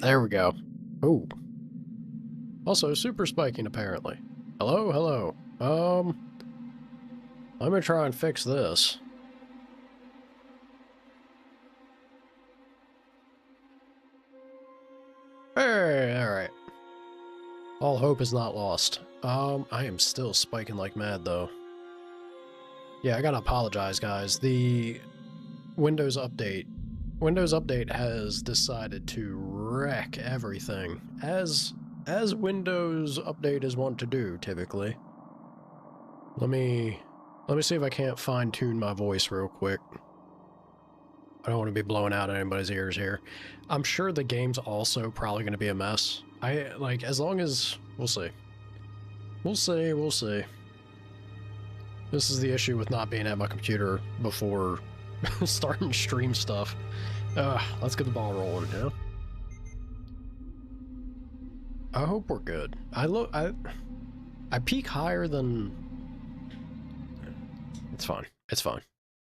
There we go. Ooh. Also, super spiking, apparently. Hello, hello. Let me try and fix this. Hey, alright. All hope is not lost. I am still spiking like mad, though. Yeah, I gotta apologize, guys. The Windows Update has decided to wreck everything, as Windows Update is wont to do, typically. Let me see if I can't fine-tune my voice real quick. I don't want to be blowing out anybody's ears here. I'm sure the game's also probably going to be a mess. As long as... We'll see. We'll see. This is the issue with not being at my computer before starting to stream stuff. Let's get the ball rolling, yeah? I hope we're good. I peak higher than... It's fine. It's fine.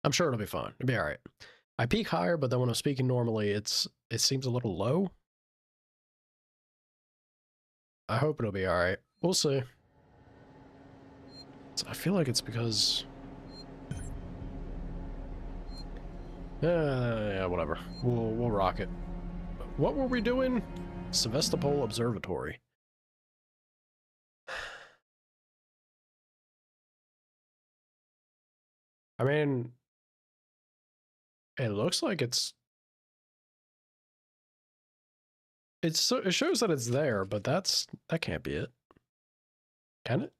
I'm sure it'll be fine. It'll be alright. I peak higher, but then when I'm speaking normally, it seems a little low. I hope it'll be alright. We'll see. I feel like it's because... yeah, whatever. We'll rock it. What were we doing? Sevastopol Observatory. I mean, it looks like it shows that it's there, but that can't be it. Can it?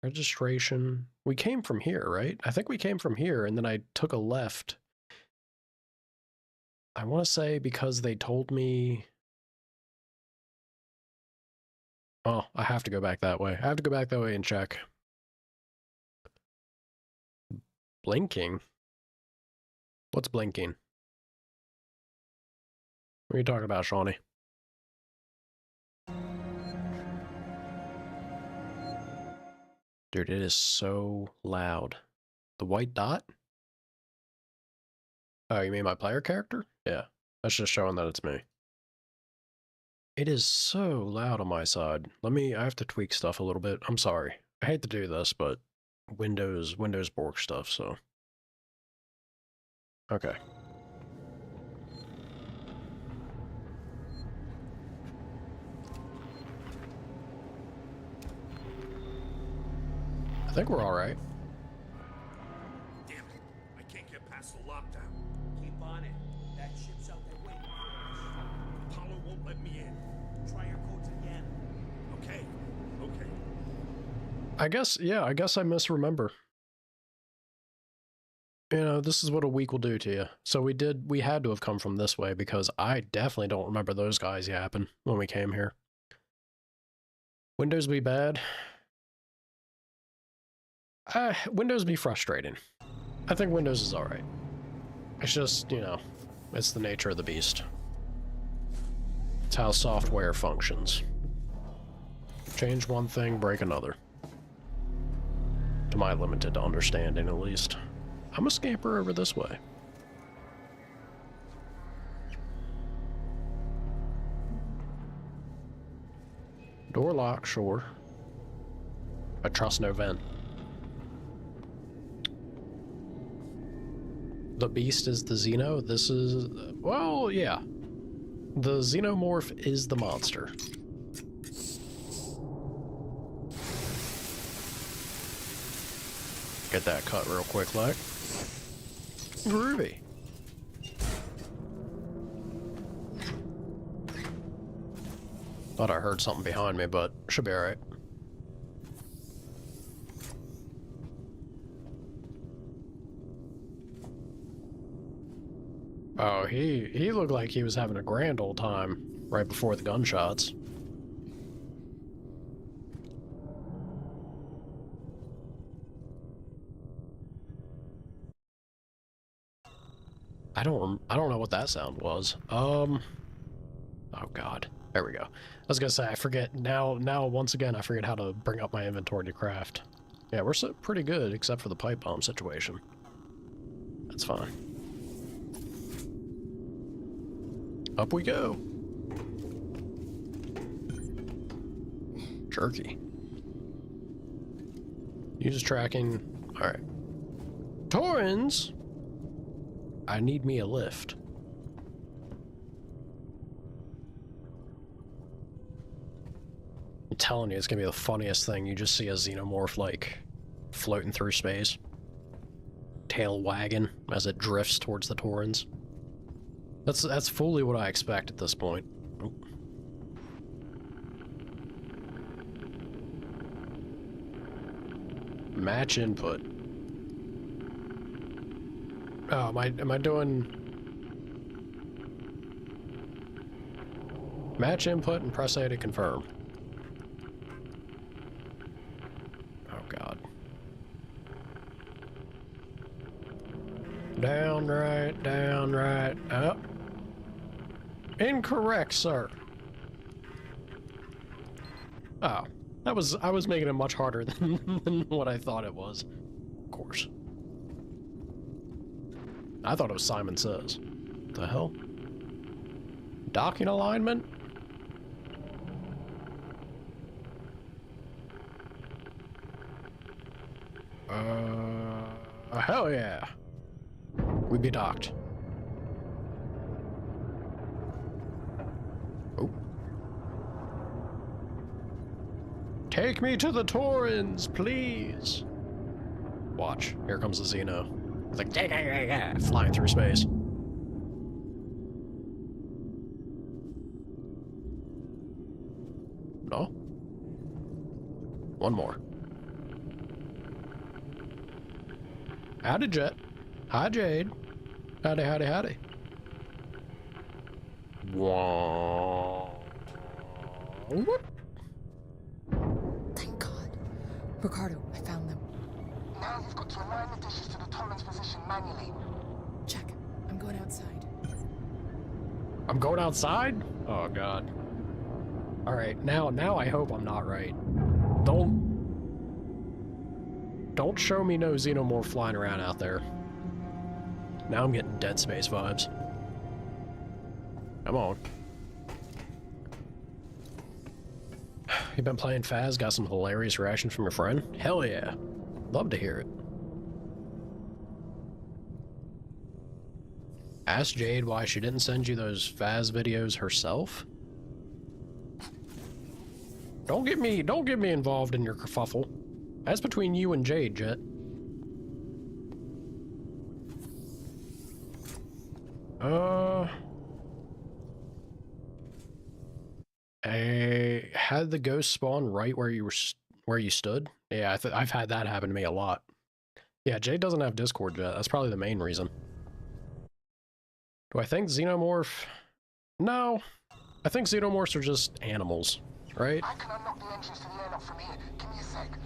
Registration. We came from here, right? I think we came from here, and then I took a left. I want to say because they told me... Oh, I have to go back that way. I have to go back that way and check. Blinking? What's blinking? What are you talking about, Shawnee? Dude, it is so loud. The white dot? Oh, you mean my player character? Yeah, that's just showing that it's me. It is so loud on my side. I have to tweak stuff a little bit. I'm sorry. I hate to do this, but Windows Borg stuff, so. Okay. I think we're all right. Damn it! I can't get past the lockdown. Keep on it. That ship's out there waiting for us. Apollo won't let me in. Try your codes again. Okay. I guess I misremember. You know, this is what a week will do to you. So we had to have come from this way because I definitely don't remember those guys yapping when we came here. Windows be bad. Windows be frustrating. I think Windows is alright. It's just, you know, it's the nature of the beast. It's how software functions. Change one thing, break another. To my limited understanding, at least. I'm a scamper over this way. Door lock, sure. I trust no vent. The beast is the xeno. This is... well, yeah. The xenomorph is the monster. Get that cut real quick, like. Groovy. Thought I heard something behind me, but should be alright. Oh, he looked like he was having a grand old time right before the gunshots. I don't know what that sound was. Oh god. There we go. I was gonna say, I forget now once again I forget how to bring up my inventory to craft. Yeah, we're pretty good except for the pipe bomb situation. That's fine. Up we go. Jerky. Use tracking. Alright. Torrens! I need me a lift. I'm telling you, it's gonna be the funniest thing. You just see a xenomorph, like, floating through space. Tail wagging as it drifts towards the Torrens. That's fully what I expect at this point. Oh. Match input. Oh, am I doing match input and press A to confirm? Oh god. Down, right, up. Incorrect, sir. Oh, I was making it much harder than what I thought it was. Of course. I thought it was Simon Says. What the hell? Docking alignment? Hell yeah. We be docked. Oh. Take me to the Torrens, please. Watch, here comes the Xeno. It's like, yeah, flying through space. No? One more. Howdy, Jet. Hi, Jade. Howdy, howdy, howdy. Whoa. What? Thank God. Ricardo, I found them. Now you've got to align the dishes to the Torrens position manually. Check. I'm going outside. I'm going outside? Oh, God. Alright, now I hope I'm not right. Don't show me no xenomorph flying around out there. Now I'm getting Dead Space vibes. Come on. You been playing Faz? Got some hilarious reactions from your friend? Hell yeah. Love to hear it. Ask Jade why she didn't send you those Faz videos herself. Don't get me involved in your kerfuffle. That's between you and Jade, Jet. Had the ghost spawn right where you stood? Yeah, I've had that happen to me a lot. Yeah, Jade doesn't have Discord yet. That's probably the main reason. Do I think xenomorph? No. I think xenomorphs are just animals, right? I can unlock the entrance to the airlock from here. Give me a sec.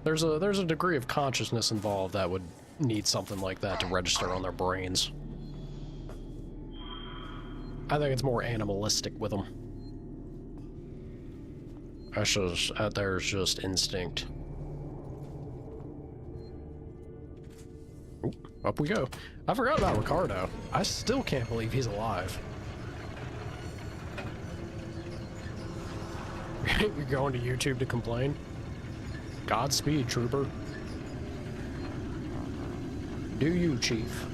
There's a degree of consciousness involved that would need something like that to register on their brains. I think it's more animalistic with them. That's just, there's just instinct. Oop, up we go. I forgot about Ricardo. I still can't believe he's alive. You're going to YouTube to complain? Godspeed, trooper. Do you, Chief?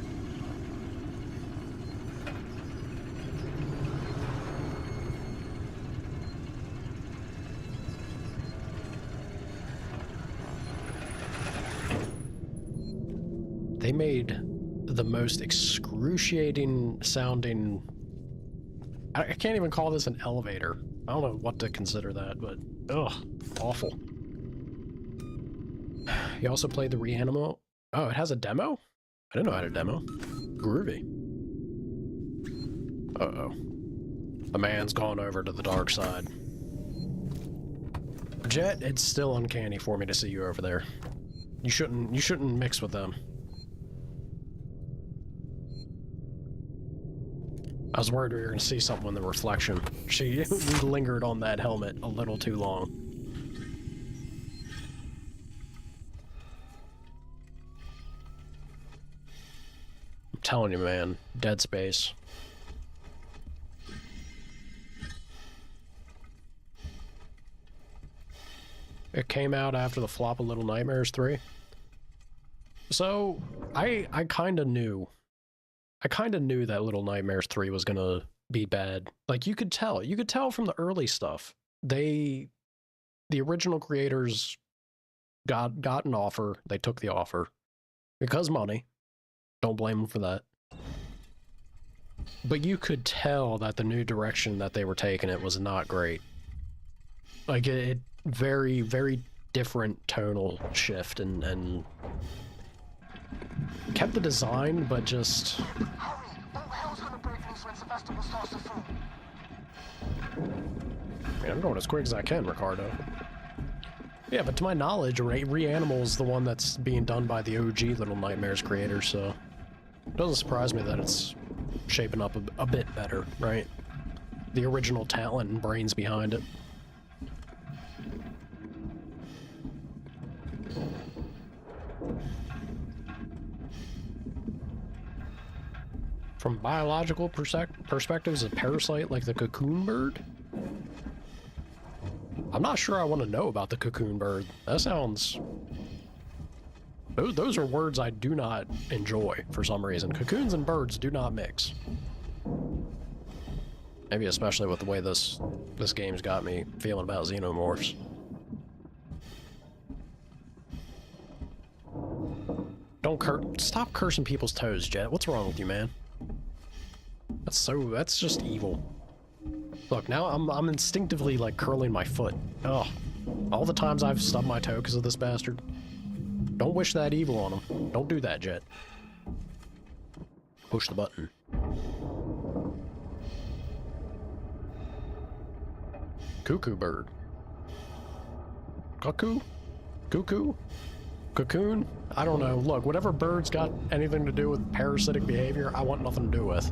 They made the most excruciating sounding... I can't even call this an elevator. I don't know what to consider that, but ugh, awful. He also played the Reanimo. Oh, it has a demo? I didn't know it had a demo. Groovy. Uh-oh. The man's gone over to the dark side. Jet, it's still uncanny for me to see you over there. You shouldn't mix with them. I was worried we were going to see something in the reflection. She lingered on that helmet a little too long. I'm telling you, man. Dead Space. It came out after the flop of Little Nightmares 3. So, I kind of knew. I kind of knew that Little Nightmares 3 was gonna be bad. Like, you could tell. You could tell from the early stuff. The original creators got an offer. They took the offer. Because money. Don't blame them for that. But you could tell that the new direction that they were taking it was not great. Like, it very, very different tonal shift and kept the design, but just... Hurry! All hell's gonna break loose when Sebastian starts to fall. I mean, I'm going as quick as I can, Ricardo. Yeah, but to my knowledge, Reanimal is the one that's being done by the OG Little Nightmares creator, so... It doesn't surprise me that it's shaping up a bit better, right? The original talent and brains behind it. From biological perspectives, a parasite like the cocoon bird? I'm not sure I want to know about the cocoon bird. That sounds... Those are words I do not enjoy for some reason. Cocoons and birds do not mix. Maybe especially with the way this game's got me feeling about xenomorphs. Stop cursing people's toes, Jet. What's wrong with you, man? That's just evil. Look, now I'm instinctively like curling my foot. Ugh. All the times I've stubbed my toe because of this bastard. Don't wish that evil on him. Don't do that, Jet. Push the button. Cuckoo bird. Cuckoo? Cuckoo? Cocoon? I don't know. Look, whatever bird's got anything to do with parasitic behavior, I want nothing to do with.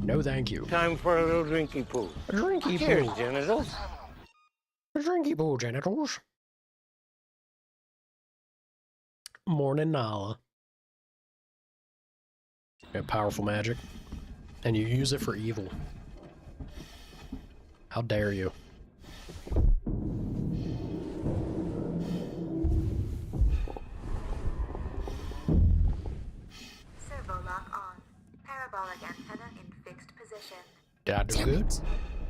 No thank you. Time for a little drinky poo. A drinky Cheers, poo. genitals. A drinky poo, genitals. Morning Nala. You have powerful magic, and you use it for evil. How dare you? Servo lock on. Parabolic antenna in fixed position. Did I do good?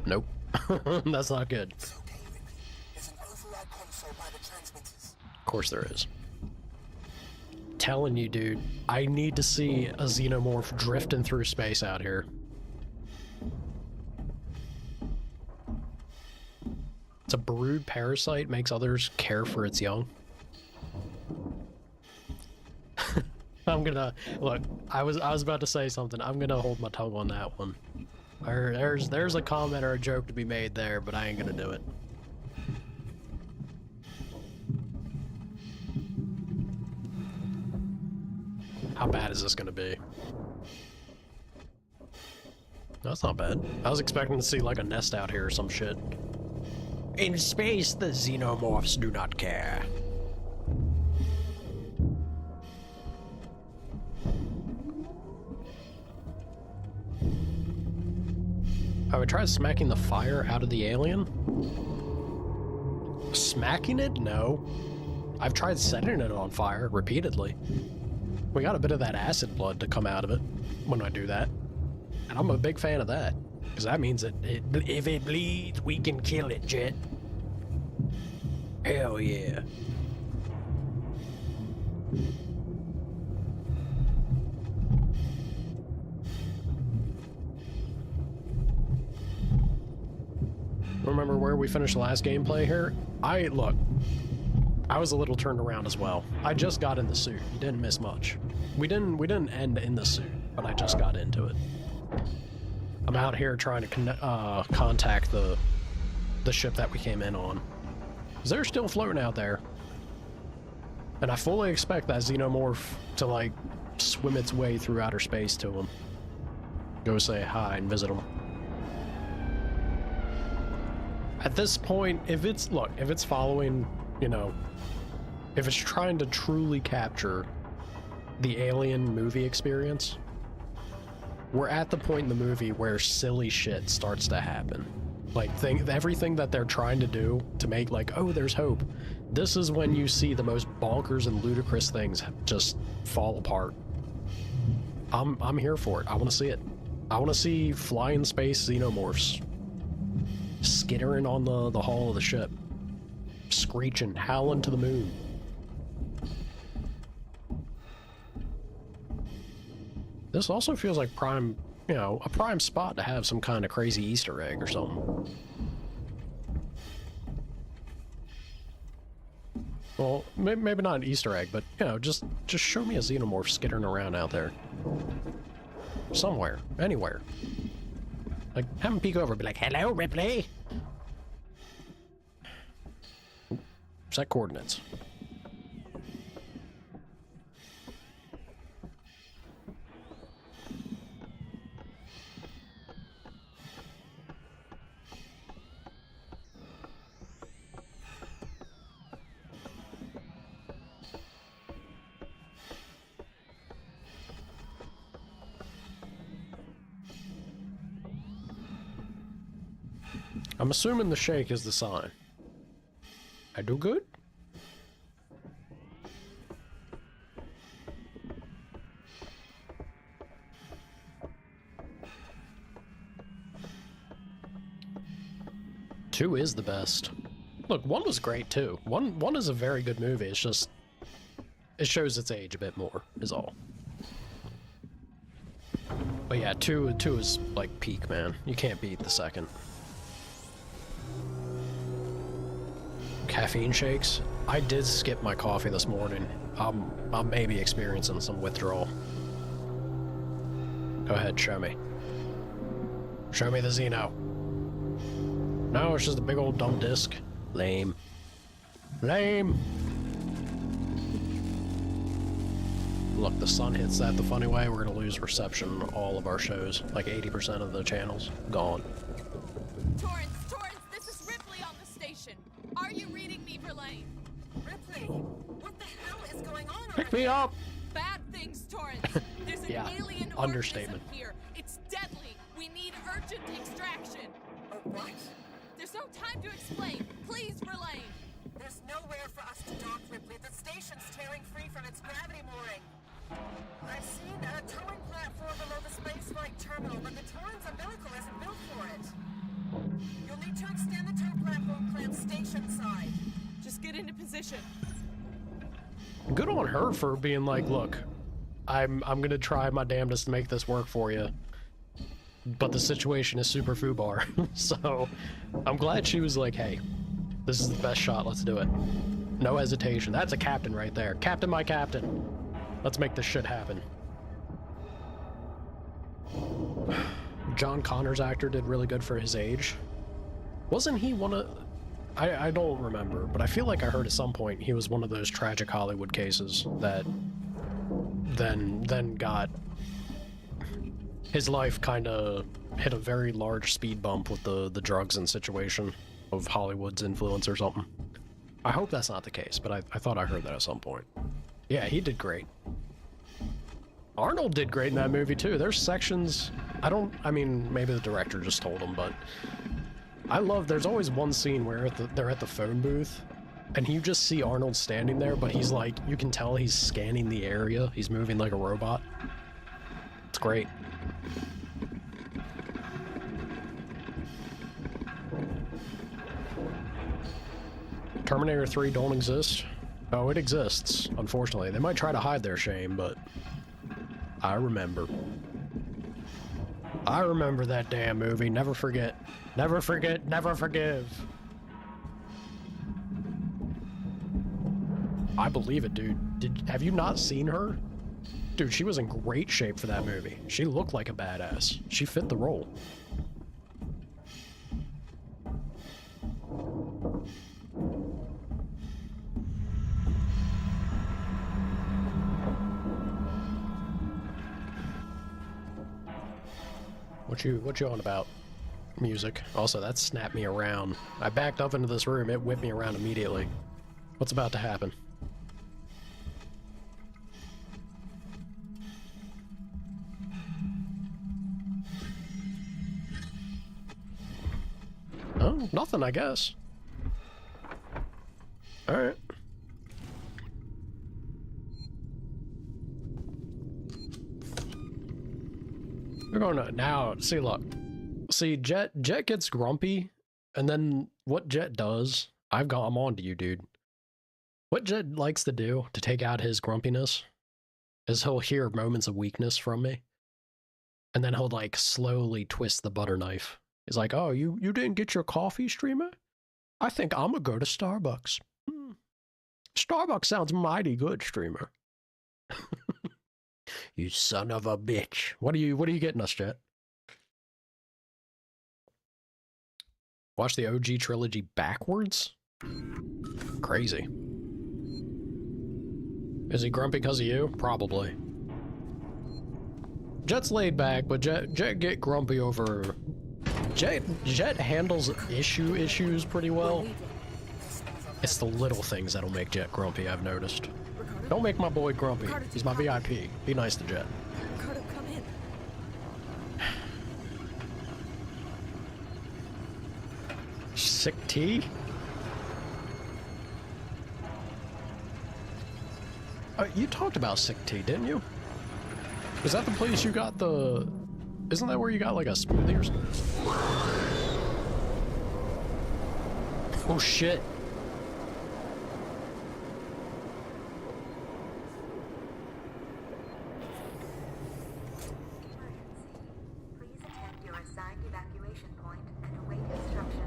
Nope. That's not good. It's okay, Ripley. There's an override console by the transmitters. Of course there is. Telling you, dude, I need to see a xenomorph drifting through space out here. It's a brood parasite, makes others care for its young. I'm gonna look. I was about to say something. I'm gonna hold my tongue on that one. There's a comment or a joke to be made there, but I ain't gonna do it. How bad is this gonna be? That's not bad. I was expecting to see like a nest out here or some shit. In space, the xenomorphs do not care. I would try smacking the fire out of the alien. Smacking it? No. I've tried setting it on fire repeatedly. We got a bit of that acid blood to come out of it when I do that. And I'm a big fan of that. Because that means that if it bleeds, we can kill it, Jet. Hell yeah. Remember where we finished the last gameplay here? Look, I was a little turned around as well. I just got in the suit. You didn't miss much. We didn't end in the suit, but I just got into it. I'm out here trying to contact the ship that we came in on. 'Cause they're still floating out there. And I fully expect that xenomorph to, like, swim its way through outer space to them. Go say hi and visit them. At this point, if it's following, you know, if it's trying to truly capture the Alien movie experience, we're at the point in the movie where silly shit starts to happen. Like, everything that they're trying to do to make, like, oh, there's hope. This is when you see the most bonkers and ludicrous things just fall apart. I'm here for it. I want to see it. I want to see flying space xenomorphs skittering on the hull of the ship, screeching, howling to the moon. This also feels like prime, you know, a prime spot to have some kind of crazy Easter egg or something. Well, maybe not an Easter egg, but, you know, just show me a xenomorph skittering around out there. Somewhere. Anywhere. Like, have him peek over and be like, hello, Ripley! Set coordinates. I'm assuming the shake is the sign. I do good? Two is the best. Look, one was great too. One is a very good movie. It's just, it shows its age a bit more, is all. But yeah, two is like peak, man. You can't beat the second. Caffeine shakes. I did skip my coffee this morning. I'm maybe experiencing some withdrawal. Go ahead, show me. Show me the Xeno. No, it's just a big old dumb disc. Lame. Lame! Look, the sun hits that the funny way, we're gonna lose reception on all of our shows. Like 80% of the channels. Gone. Torrance, this is Ripley on the station. Are you reading me, Verlaine? Ripley, what the hell is going on? Pick me up! Bad things, Torrance. There's an Yeah, alien understatement. organism here. It's deadly. We need urgent extraction. What? There's no time to explain. Please, Verlaine. There's nowhere for us to dock, Ripley. The station's tearing free from its gravity mooring. I've seen a towing platform below the spaceflight terminal, but the Torrance umbilical isn't built for it. You'll need to extend the tow platform clamp station side. Just get into position. Good on her for being like, look, I'm gonna try my damnedest to make this work for you. But the situation is super foobar. So I'm glad she was like, hey, this is the best shot, let's do it. No hesitation. That's a captain right there. Captain, my captain. Let's make this shit happen. John Connor's actor did really good for his age. Wasn't he one of... I don't remember, but I feel like I heard at some point he was one of those tragic Hollywood cases that then got... His life kind of hit a very large speed bump with the drugs and situation of Hollywood's influence or something. I hope that's not the case, but I thought I heard that at some point. Yeah, he did great. Arnold did great in that movie too. There's sections, I mean, maybe the director just told him, but I love, there's always one scene where they're at the phone booth and you just see Arnold standing there, but he's like, you can tell he's scanning the area. He's moving like a robot. It's great. Terminator 3 don't exist. Oh, it exists, unfortunately. They might try to hide their shame, but I remember. I remember that damn movie. Never forget. Never forget, never forgive. I believe it, dude. Have you not seen her? Dude, she was in great shape for that movie. She looked like a badass. She fit the role. What you on about? Music. Also, that snapped me around. I backed up into this room, it whipped me around immediately. What's about to happen? Nothing, I guess. Alright. We're going to now see, look. See, Jet gets grumpy, and then what Jet does, I'm on to you, dude. What Jet likes to do to take out his grumpiness is he'll hear moments of weakness from me, and then he'll like slowly twist the butter knife. He's like, "Oh, you didn't get your coffee, streamer? I think I'm gonna go to Starbucks. Starbucks sounds mighty good, streamer." You son of a bitch. What are you getting us, Jet? Watch the OG trilogy backwards? Crazy. Is he grumpy because of you? Probably. Jet's laid back, but Jet get grumpy over... Jet handles issues pretty well. It's the little things that'll make Jet grumpy, I've noticed. Don't make my boy grumpy. He's my VIP. Be nice to Jet. Ricardo, come in. Sick tea? You talked about sick tea, didn't you? Is that the place you got the... Isn't that where you got like a smoothie or something? Oh shit. Please attend your assigned evacuation point and await instructions.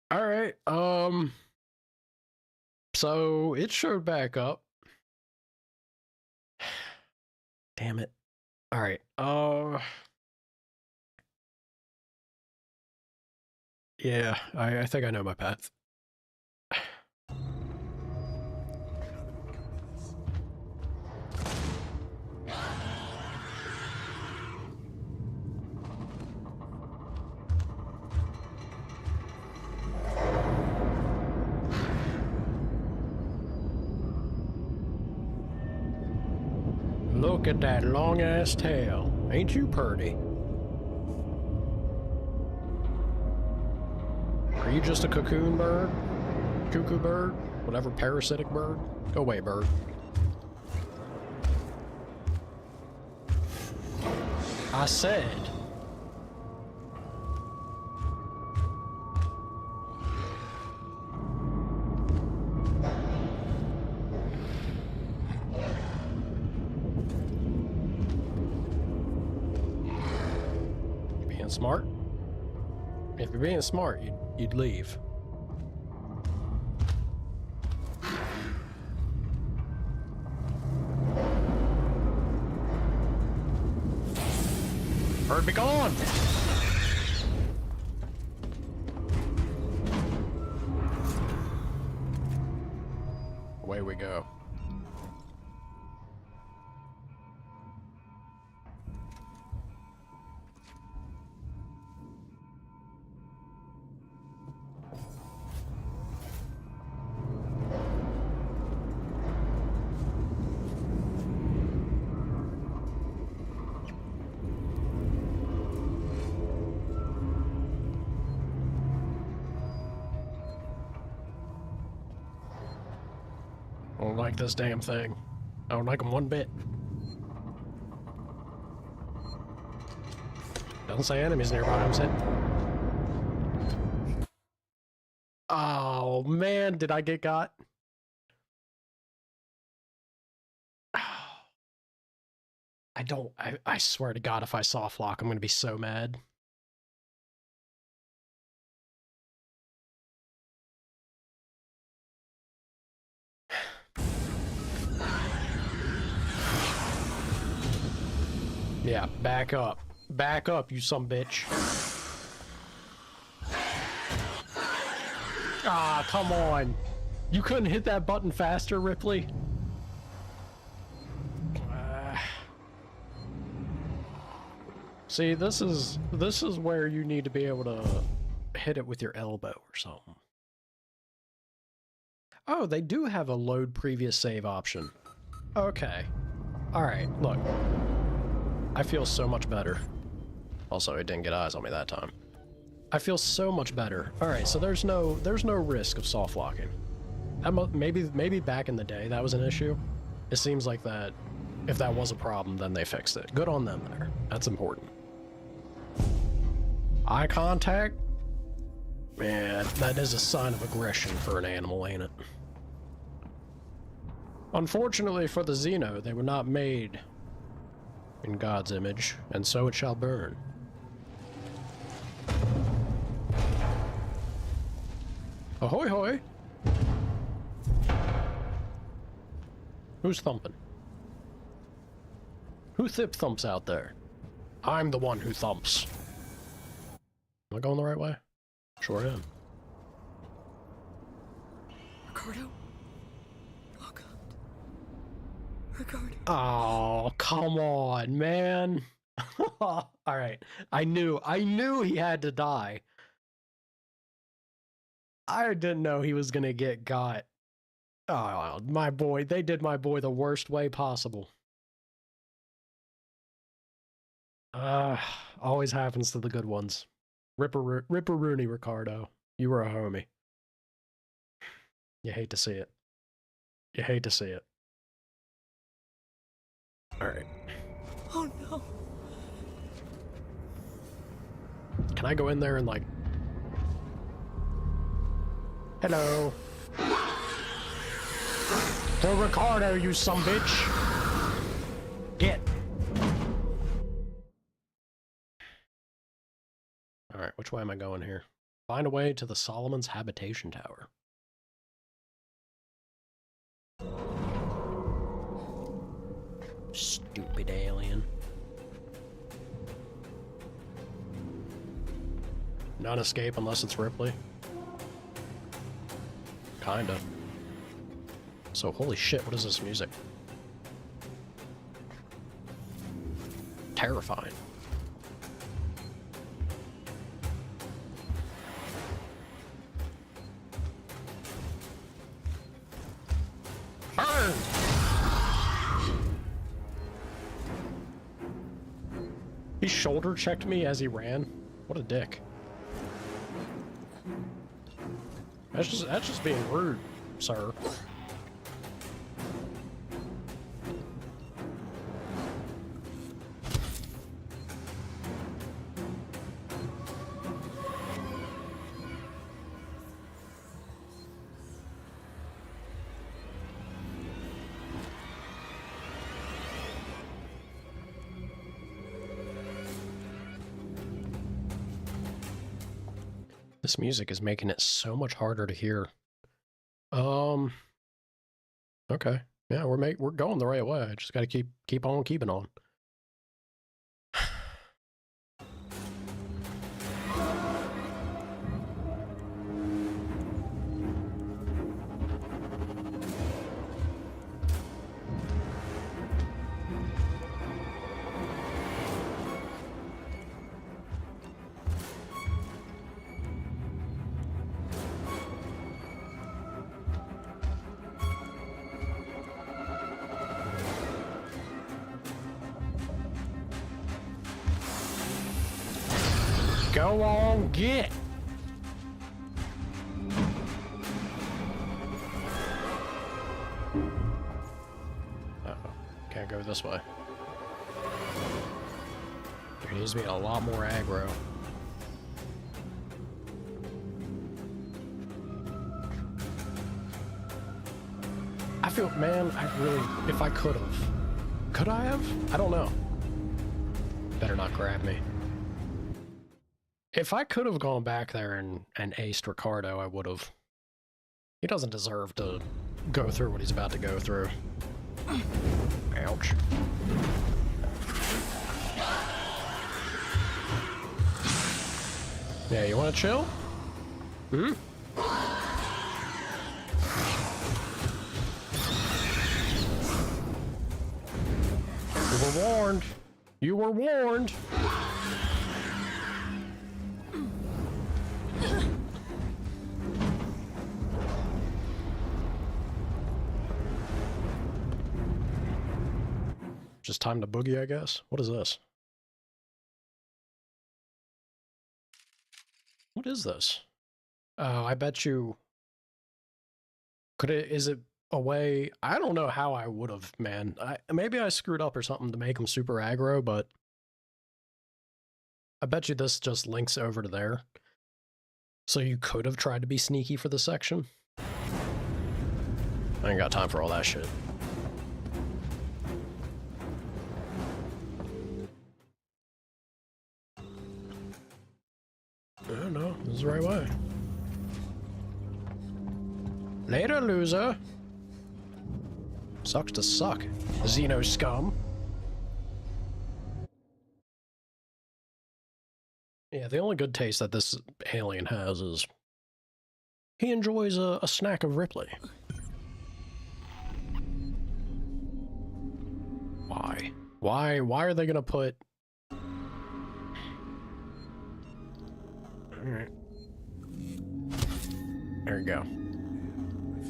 Alright, so it showed back up. Damn it. Alright, yeah, I think I know my path. Look at that long-ass tail. Ain't you purty? Are you just a cocoon bird? Cuckoo bird? Whatever parasitic bird? Go away, bird. I said... Being smart? If you're being smart, you'd leave. Bird, be gone! Away we go. I don't like this damn thing. I don't like them one bit. Doesn't say enemies nearby, I'm saying. Oh man, did I get got? I swear to God, if I soft lock, I'm gonna be so mad. Yeah, back up. Back up, you some bitch. Ah, come on. You couldn't hit that button faster, Ripley? See, this is where you need to be able to hit it with your elbow or something. Oh, they do have a load previous save option. Okay. Alright, look. I feel so much better. Also, it didn't get eyes on me that time. I feel so much better. Alright, so there's no risk of soft locking. Maybe back in the day that was an issue. It seems like that if that was a problem, then they fixed it. Good on them there. That's important. Eye contact? Man, that is a sign of aggression for an animal, ain't it? Unfortunately for the xeno, they were not made in God's image, and so it shall burn. Ahoy hoy! Who's thumping? Who thip thumps out there? I'm the one who thumps. Am I going the right way? Sure am. Ricardo? Oh god. Ricardo. Oh, come on, man. Alright. I knew he had to die. I didn't know he was gonna get got. Oh, my boy. They did my boy the worst way possible. Always happens to the good ones. Ripperoonie, Ricardo. You were a homie. You hate to see it. You hate to see it. Alright. Oh no. Can I go in there and like... Hello. For Ricardo, you sumbitch. Get. Alright, which way am I going here? Find a way to the Solomon's Habitation Tower. Stupid alien. Not escape unless it's Ripley. Kinda. So, holy shit, what is this music? Terrifying. Burn! He shoulder checked me as he ran. What a dick. That's just being rude, sir. This music is making it so much harder to hear. Okay. Yeah, we're going the right way. I just gotta keep on keeping on. Go on, get! Uh-oh. Can't go this way. There needs to be a lot more aggro. I feel, man, I really, if I could have. Could I have? I don't know. Better not grab me. If I could have gone back there and aced Ricardo, I would have. He doesn't deserve to go through what he's about to go through. Ouch. Yeah, you want to chill? Hmm? You were warned. You were warned. Just time to boogie, I guess. What is this? What is this? Oh, I bet you... Is it a way... I don't know how I would have, man. Maybe I screwed up or something to make them super aggro, but... I bet you this just links over to there. So you could have tried to be sneaky for this section. I ain't got time for all that shit. Oh no, this is the right way. Later, loser. Sucks to suck, xeno scum. Yeah, the only good taste that this alien has is he enjoys a snack of Ripley. Why? Why are they gonna put... Alright. There you go. I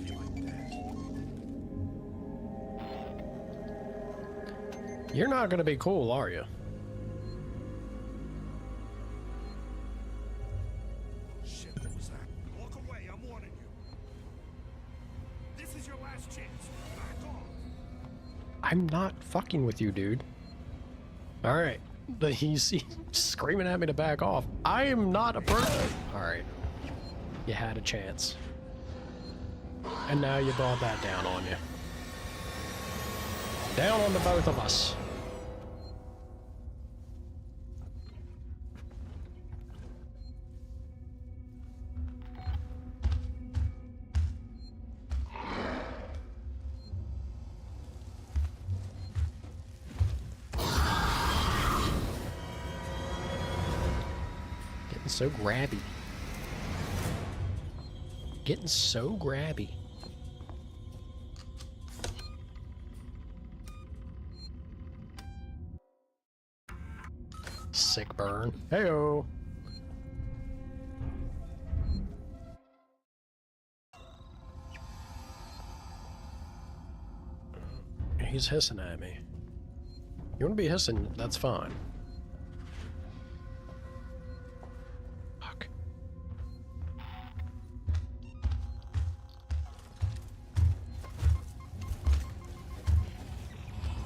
feel like that. You're not gonna be cool, are you? Shit, what was that? Walk away, I'm warning you. This is your last chance. Back off. I'm not fucking with you, dude. Alright. He's screaming at me to back off. I am not a person. Alright. You had a chance. And now you brought that down on you. Down on the both of us. So grabby. Getting so grabby. Sick burn. Heyo. He's hissing at me. You want to be hissing, that's fine.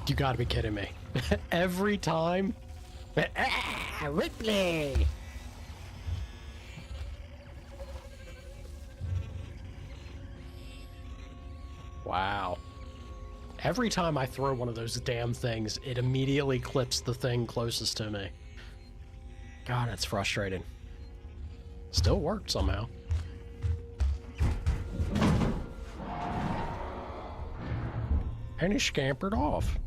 You gotta be kidding me. Every time? Ah, Ripley! Wow. Every time I throw one of those damn things, it immediately clips the thing closest to me. God, that's frustrating. Still worked somehow. And he scampered off.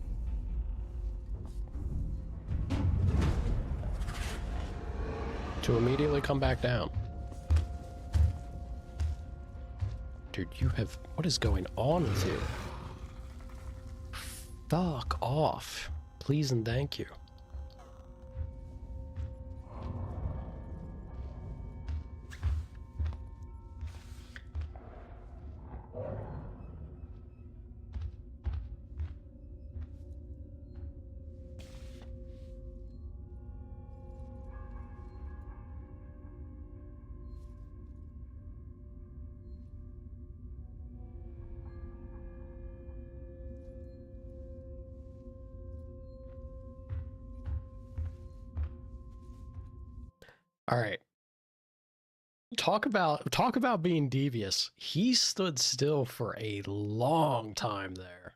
To immediately come back down. Dude, you have... What is going on with you? Fuck off. Please and thank you. All right. Talk about being devious. He stood still for a long time there.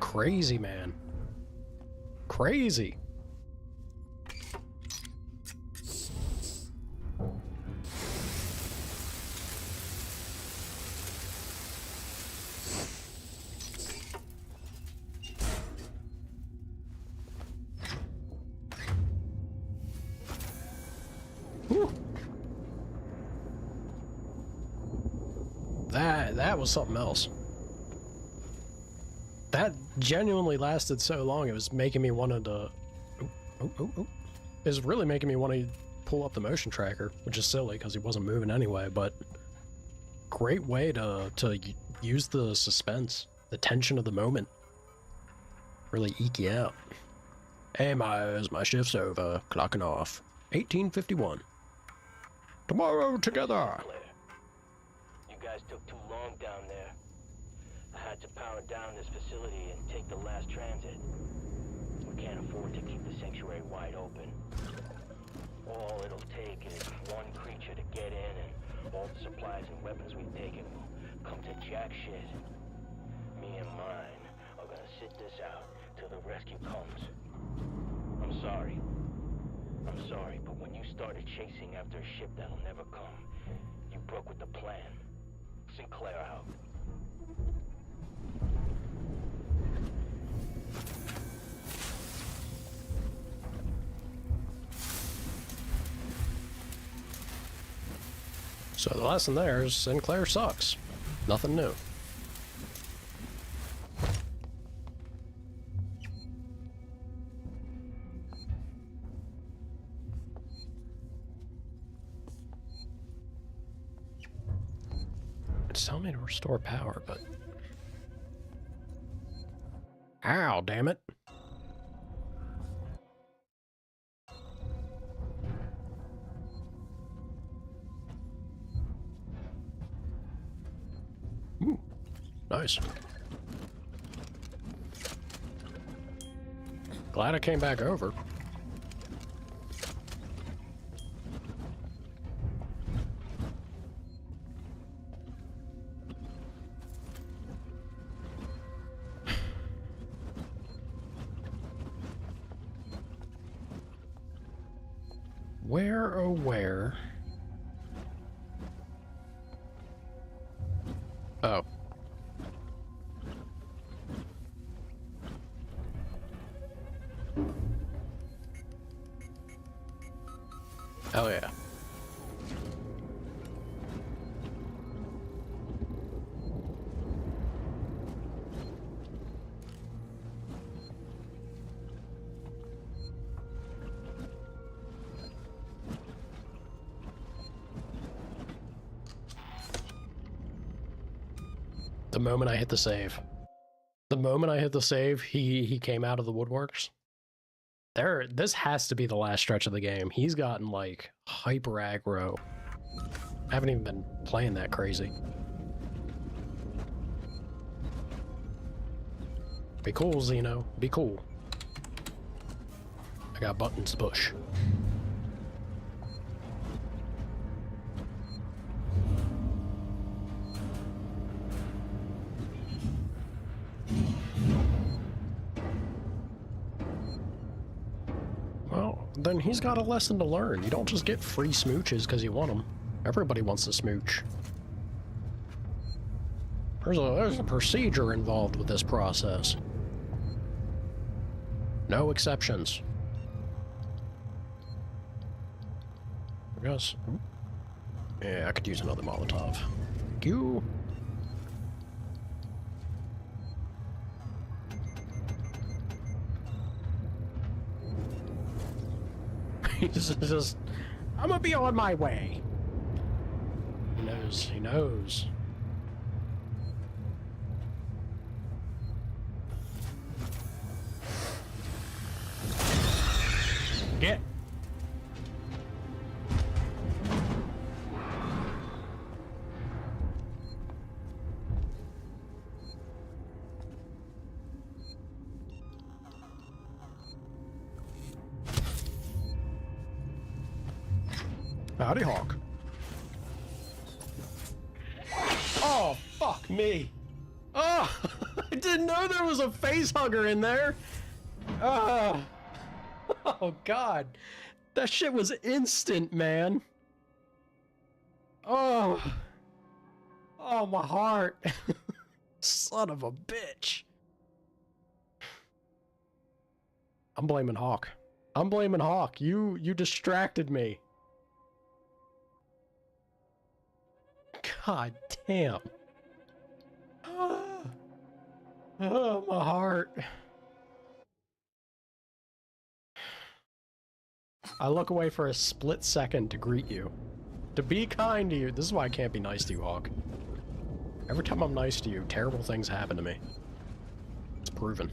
Crazy, man. Crazy. That was something else. That genuinely lasted so long, it was making me want to... It was really making me want to pull up the motion tracker, which is silly because he wasn't moving anyway, but great way to use the suspense, the tension of the moment. Really eke you out. Hey Myers, my shift's over. Clocking off. 1851. Tomorrow together! You guys took too long down there. I had to power down this facility and take the last transit. We can't afford to keep the sanctuary wide open. All it'll take is one creature to get in, and all the supplies and weapons we've taken will come to jack shit. Me and mine are gonna sit this out till the rescue comes. I'm sorry, but when you started chasing after a ship that'll never come, you broke with the plan. Sinclair out. So the lesson there is Sinclair sucks. Nothing new. It's telling me to restore power, but... Ow, damn it. Ooh, nice. Glad I came back over. Where, oh where? Oh. Oh yeah. The moment I hit the save. The moment I hit the save, he came out of the woodworks. This has to be the last stretch of the game. He's gotten, like, hyper aggro. I haven't even been playing that crazy. Be cool, Xeno. Be cool. I got buttons to push. Well, then he's got a lesson to learn. You don't just get free smooches because you want them. Everybody wants to smooch. There's a procedure involved with this process. No exceptions. I guess. Yeah, I could use another Molotov. Thank you. He's just, I'm gonna be on my way. He knows, he knows. Get. Howdy, Hawk. Oh, fuck me. Oh, I didn't know there was a face hugger in there. Oh, God. That shit was instant, man. Oh. Oh, my heart. Son of a bitch. I'm blaming Hawk. I'm blaming Hawk. You distracted me. God damn. Oh, my heart. I look away for a split second to greet you. To be kind to you. This is why I can't be nice to you, Hawk. Every time I'm nice to you, terrible things happen to me. It's proven.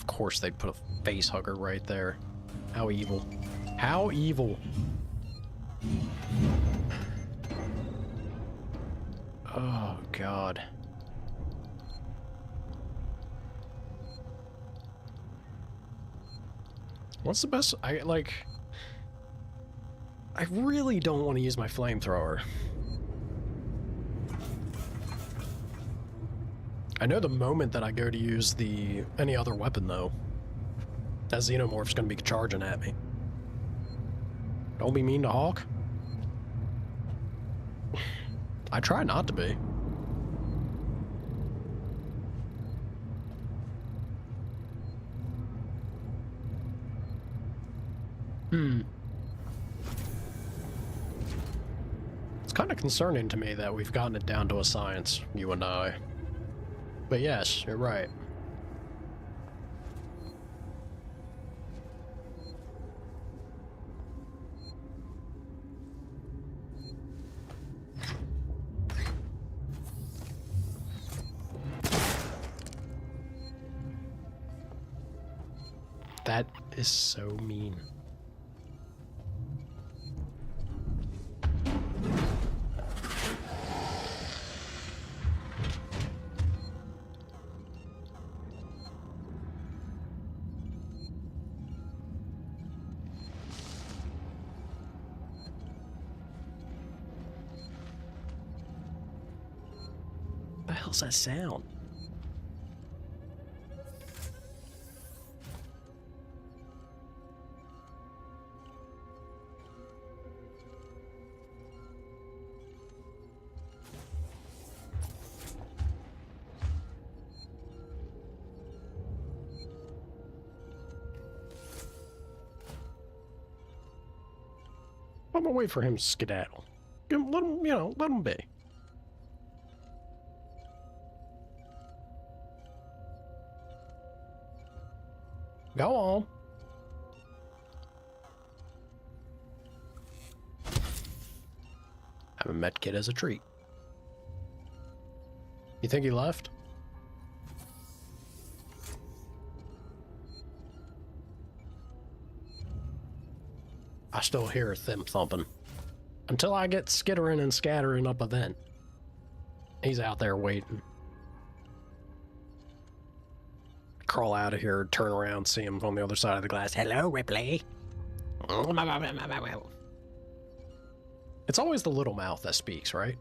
Of course they'd put a face hugger right there. How evil. How evil. Oh, God. What's the best? I really don't want to use my flamethrower. I know the moment that I go to use any other weapon, though, that xenomorph's gonna be charging at me. Don't be mean to Hawk. I try not to be. It's kind of concerning to me that we've gotten it down to a science, you and I. But yes, you're right. That is so mean. What the hell's that sound? I'm gonna wait for him to skedaddle. Let him, let him be. Go on. Have a med kit as a treat. You think he left? I still hear them thumping. Until I get skittering and scattering up a vent. He's out there waiting. Crawl out of here, turn around, see him on the other side of the glass. Hello, Ripley. It's always the little mouth that speaks, right?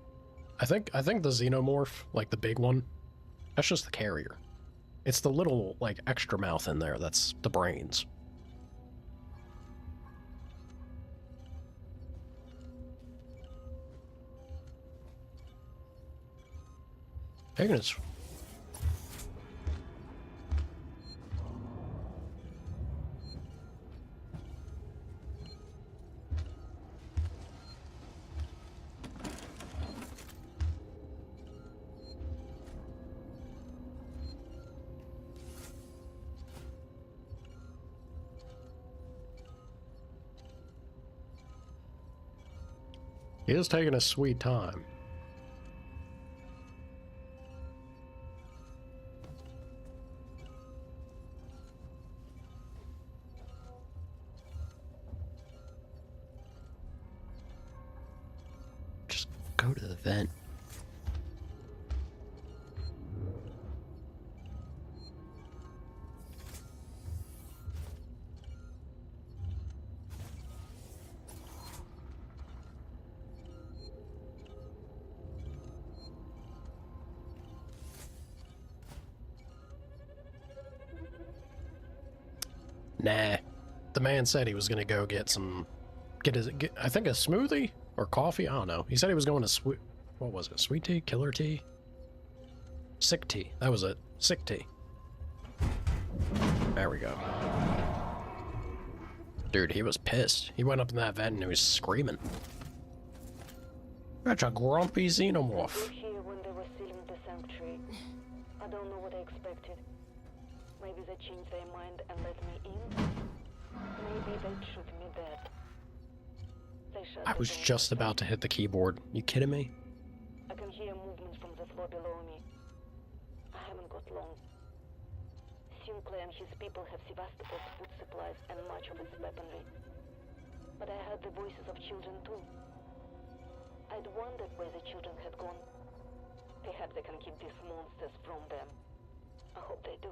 I think the xenomorph, like the big one, that's just the carrier. It's the little, like, extra mouth in there that's the brains. Taking its... He is taking a sweet time. Just go to the vent. Nah. The man said he was gonna go get I think a smoothie or coffee. I don't know. He said he was going to what was it? Sweet tea? Killer tea? Sick tea. That was it. Sick tea. There we go. Dude, he was pissed. He went up in that vent and he was screaming. That's a grumpy xenomorph. Here when they were sealing the sanctuary. I don't know what I expected. Maybe they changed their mind and let me in. Maybe they'd shoot me dead. They shut I the was door just behind about to hit the keyboard. You kidding me? I can hear movement from the floor below me. I haven't got long. Sinclair and his people have Sevastopol's food supplies and much of its weaponry. But I heard the voices of children too. I'd wondered where the children had gone. Perhaps they can keep these monsters from them. I hope they do.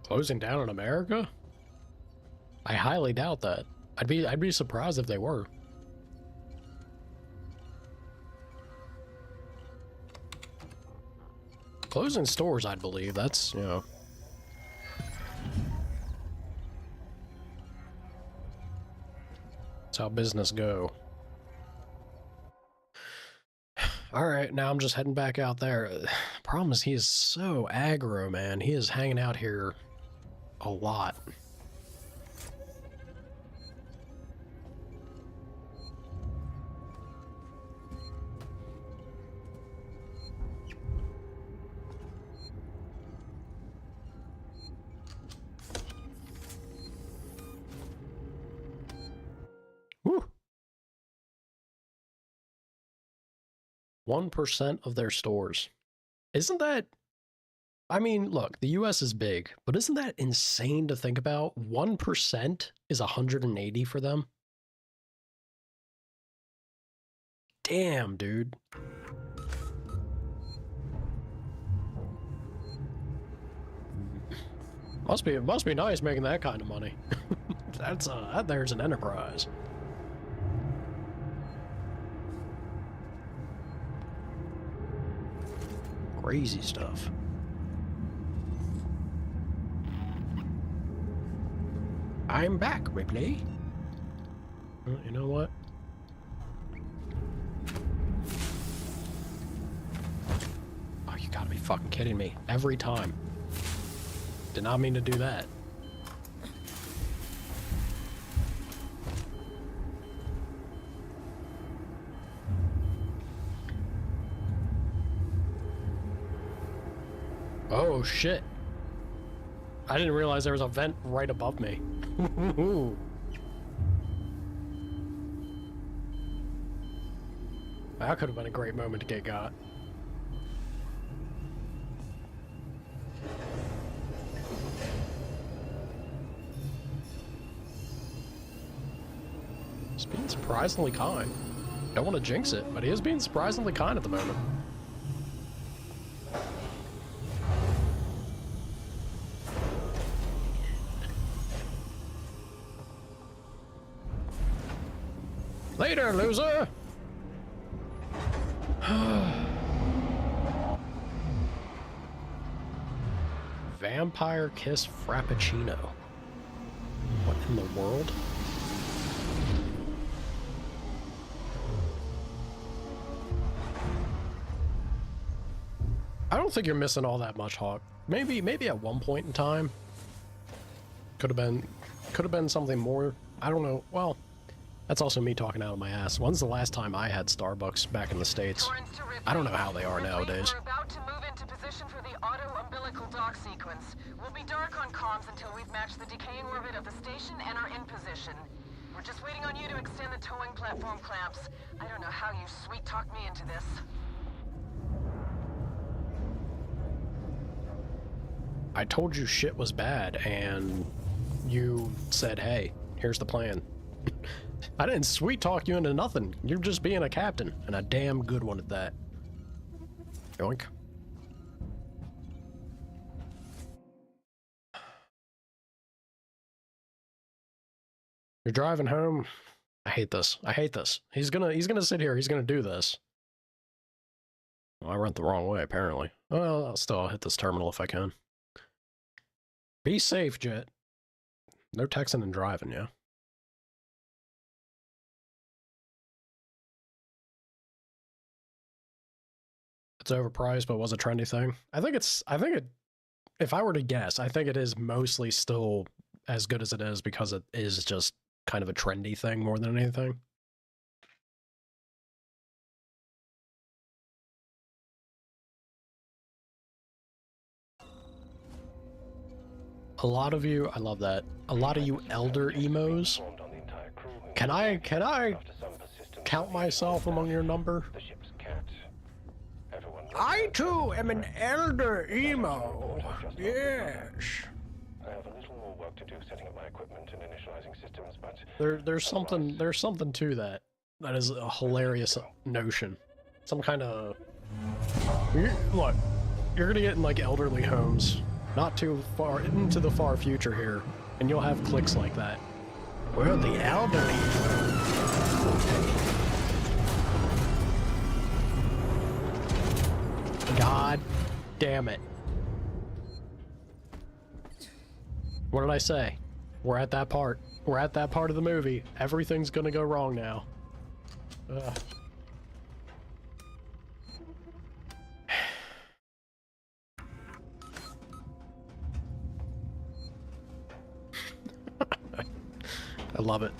Closing down in America? I highly doubt that. I'd be surprised if they were. Closing stores, I'd believe. That's, you know. That's how business go. Alright, now I'm just heading back out there. Problem is, he is so aggro, man. He is hanging out here a lot. Woo! 1% of their stores. Isn't that... I mean, look, the US is big, but isn't that insane to think about? 1% is 180 for them? Damn, dude. Must be nice making that kind of money. There's an enterprise. Crazy stuff. I'm back, Ripley. Well, you know what? Oh, you gotta be fucking kidding me. Every time. Did not mean to do that. Oh, shit. I didn't realize there was a vent right above me. That could have been a great moment to get got. He's being surprisingly kind. Don't want to jinx it, but he is being surprisingly kind at the moment. Later, loser! Vampire Kiss Frappuccino. What in the world? I don't think you're missing all that much, Hawk. Maybe at one point in time. Could have been something more. I don't know. Well, that's also me talking out of my ass. When's the last time I had Starbucks back in the States? I don't know how they are nowadays. We're about to move into position for the auto-umbilical dock sequence. We'll be dark on comms until we've matched the decaying orbit of the station and are in position. We're just waiting on you to extend the towing platform clamps. I don't know how you sweet-talked me into this. I told you shit was bad, and you said, hey, here's the plan. I didn't sweet talk you into nothing. You're just being a captain, and a damn good one at that. Yoink. You're driving home. I hate this. I hate this. He's gonna sit here. He's gonna do this. Well, I went the wrong way, apparently. Well, I'll hit this terminal if I can. Be safe, Jet. No texting and driving, yeah? It's overpriced, but was a trendy thing. If I were to guess, I think it is mostly still as good as it is because it is just kind of a trendy thing more than anything. A lot of you, I love that. A lot of you elder emos. Can I count myself among your number? I too am an elder emo. Yes. I have a little more work to do setting up my equipment and initializing systems, but there's something to that. That is a hilarious notion. Some kind of look. You're gonna get in like elderly homes, not too far into the far future here, and you'll have clicks like that. We're the elderly. God damn it. What did I say? We're at that part. We're at that part of the movie. Everything's gonna go wrong now. Ugh. I love it.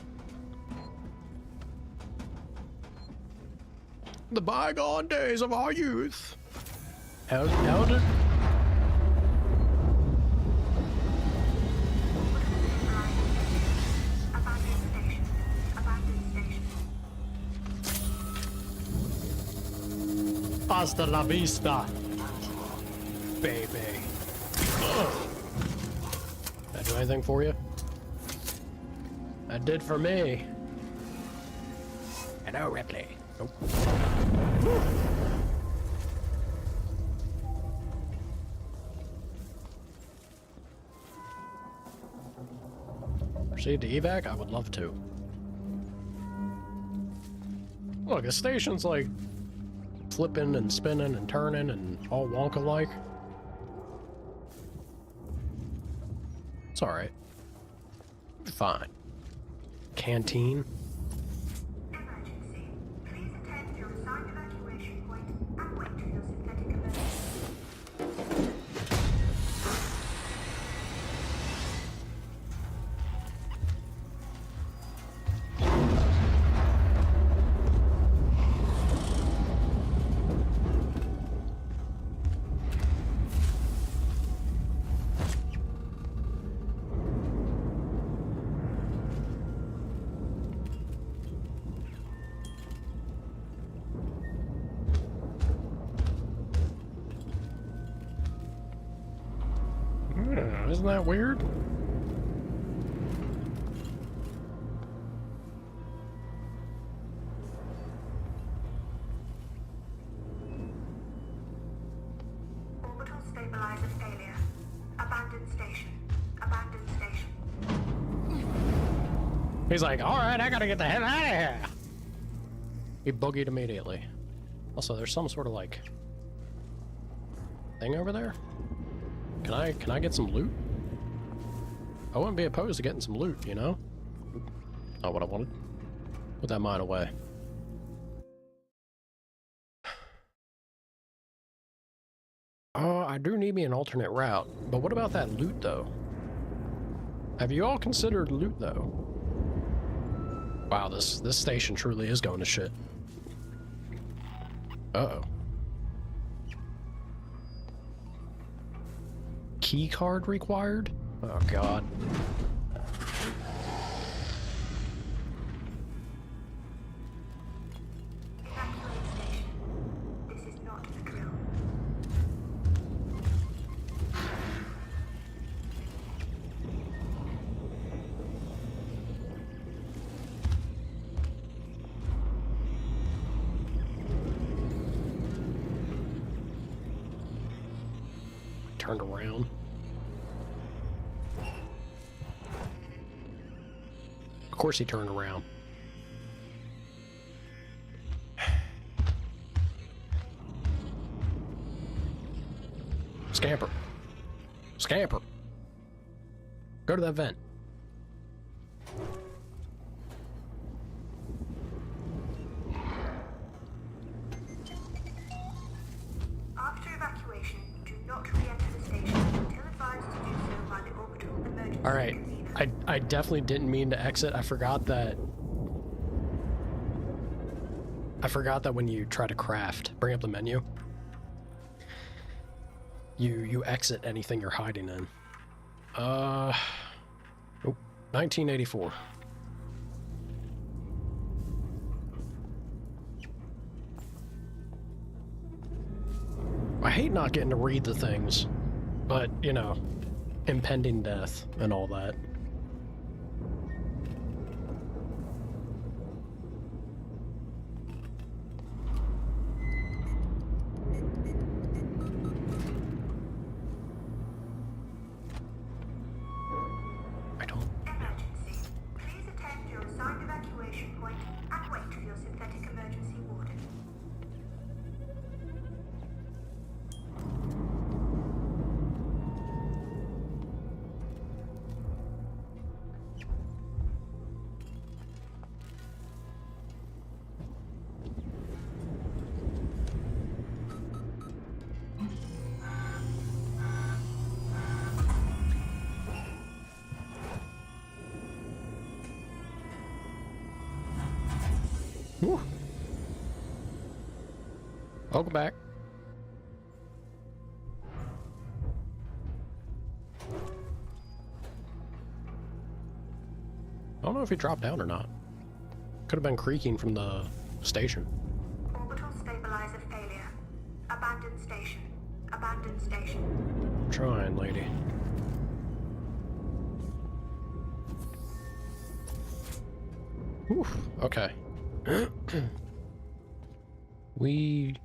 The bygone days of our youth. Elder. Hasta la vista, baby. Ugh. Did I do anything for you? That did for me. Hello, Ripley. Nope. Proceed to evac? I would love to. Look, a station's like flipping and spinning and turning and all wonka-like. It's alright. Fine. Canteen. Emergency. Please attend your assigned evacuation point and wait for your synthetic emergency. Isn't that weird? Orbital stabilizer failure. Abandoned station. Abandoned station. He's like, alright, I gotta get the hell out of here. He boogied immediately. Also, there's some sort of like thing over there. Can I get some loot? I wouldn't be opposed to getting some loot, you know? Not what I wanted. Put that mine away. I do need me an alternate route, but what about that loot, though? Have you all considered loot, though? Wow, this station truly is going to shit. Uh-oh. Key card required? Oh, God. Evacuate station. This is not the drill. Turned around. Of course he turned around. Scamper. Scamper. Go to that vent. After evacuation, do not re-enter the station until advised to do so by the orbital emergency Alright, convener. I definitely didn't mean to exit. I forgot that when you try to craft, bring up the menu, you exit anything you're hiding in. Oh, 1984. I hate not getting to read the things, but, you know, impending death and all that. Emergency. Please attend your assigned evacuation point and wait for your synthetic emergency warden. Whew. Welcome back. I don't know if he dropped down or not. Could have been creaking from the station. Orbital stabilizer failure. Abandoned station. Abandoned station. Trying, lady. Whew. Okay. We...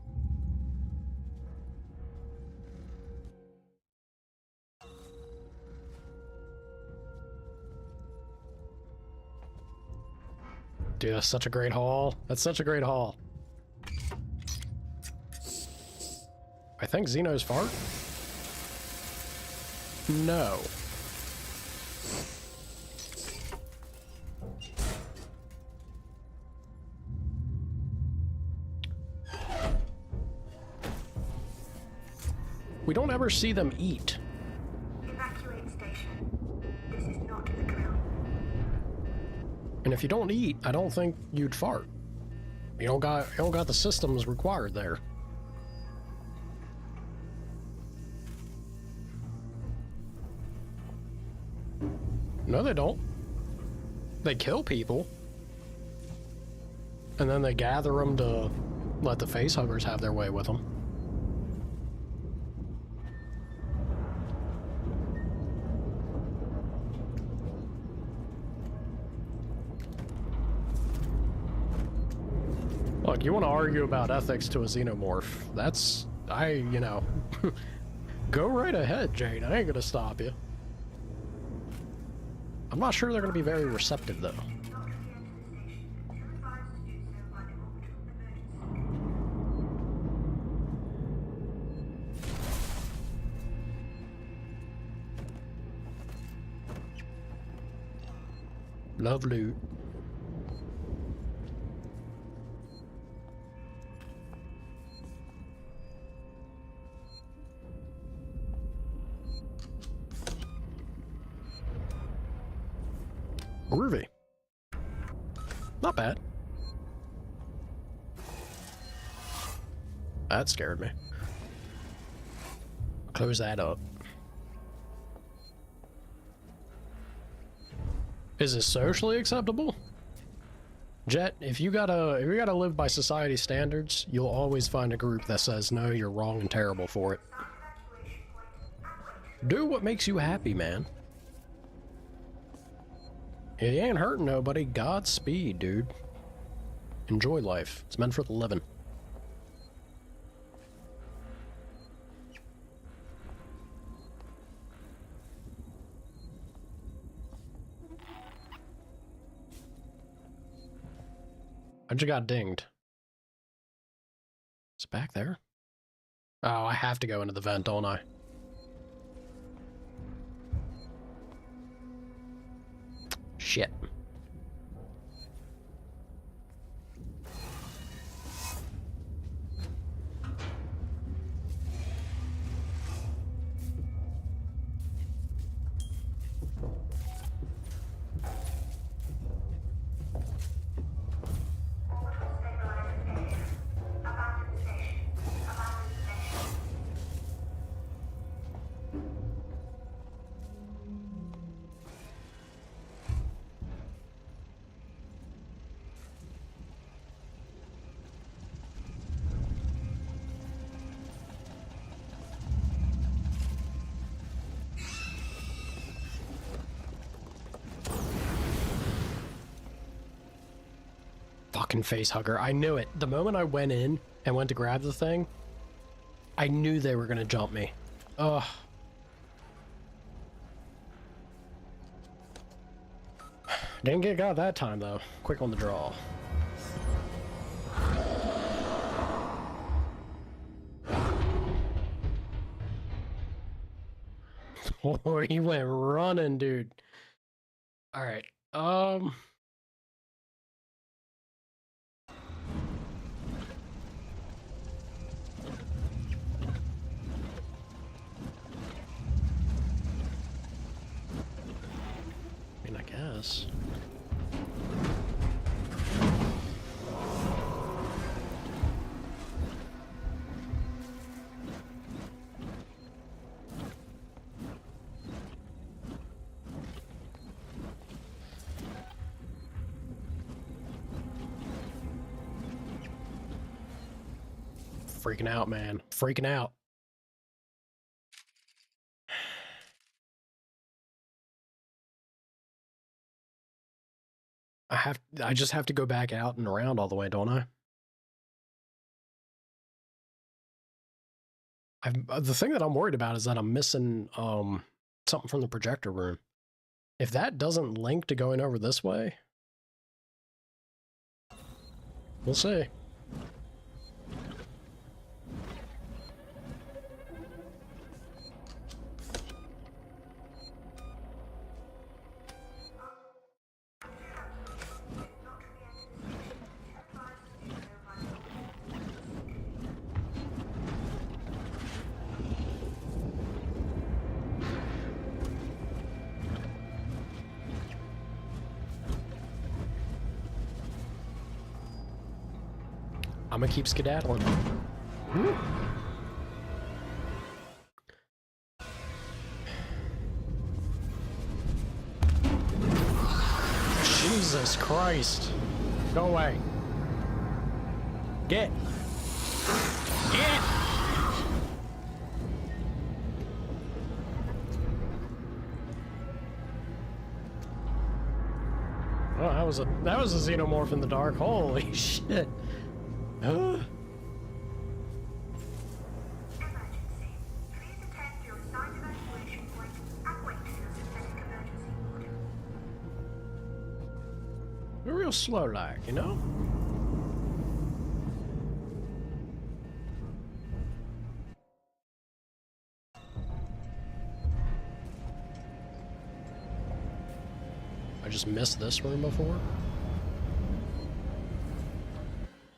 Dude, that's such a great haul. That's such a great haul. I think Xeno's fart? No. We don't ever see them eat. Evacuate station. This is not the drill. And if you don't eat, I don't think you'd fart. You don't got the systems required there. No, they don't. They kill people. And then they gather them to let the facehuggers have their way with them. Look, you want to argue about ethics to a xenomorph. That's... you know... Go right ahead, Jade. I ain't gonna stop you. I'm not sure they're gonna be very receptive, though. Not re-enter the station. You're advised to do so by the orbital emergency. Love loot. Groovy. Not bad. That scared me. Close that up. Is this socially acceptable? Jet, if you gotta live by society standards, you'll always find a group that says, no, you're wrong and terrible for it. Do what makes you happy, man. It ain't hurting nobody. Godspeed, dude. Enjoy life. It's meant for the living. I just got dinged. Is it back there? Oh, I have to go into the vent, don't I? Shit. Fucking face hugger. I knew it. The moment I went in and went to grab the thing, I knew they were gonna jump me. Ugh. Didn't get got that time though. Quick on the draw. Oh, he went running, dude. All right. I mean, I guess. Freaking out, man. Freaking out. I just have to go back out and around all the way, don't I? The thing that I'm worried about is that I'm missing something from the projector room. If that doesn't link to going over this way, we'll see. I'm gonna keep skedaddling. Woo. Jesus Christ. Go away. Get. Get. Oh, that was a xenomorph in the dark. Holy shit. Emergency. Please attend to your assigned evacuation point and wait for your synthetic emergency order. We're real slow like, you know? I just missed this room before?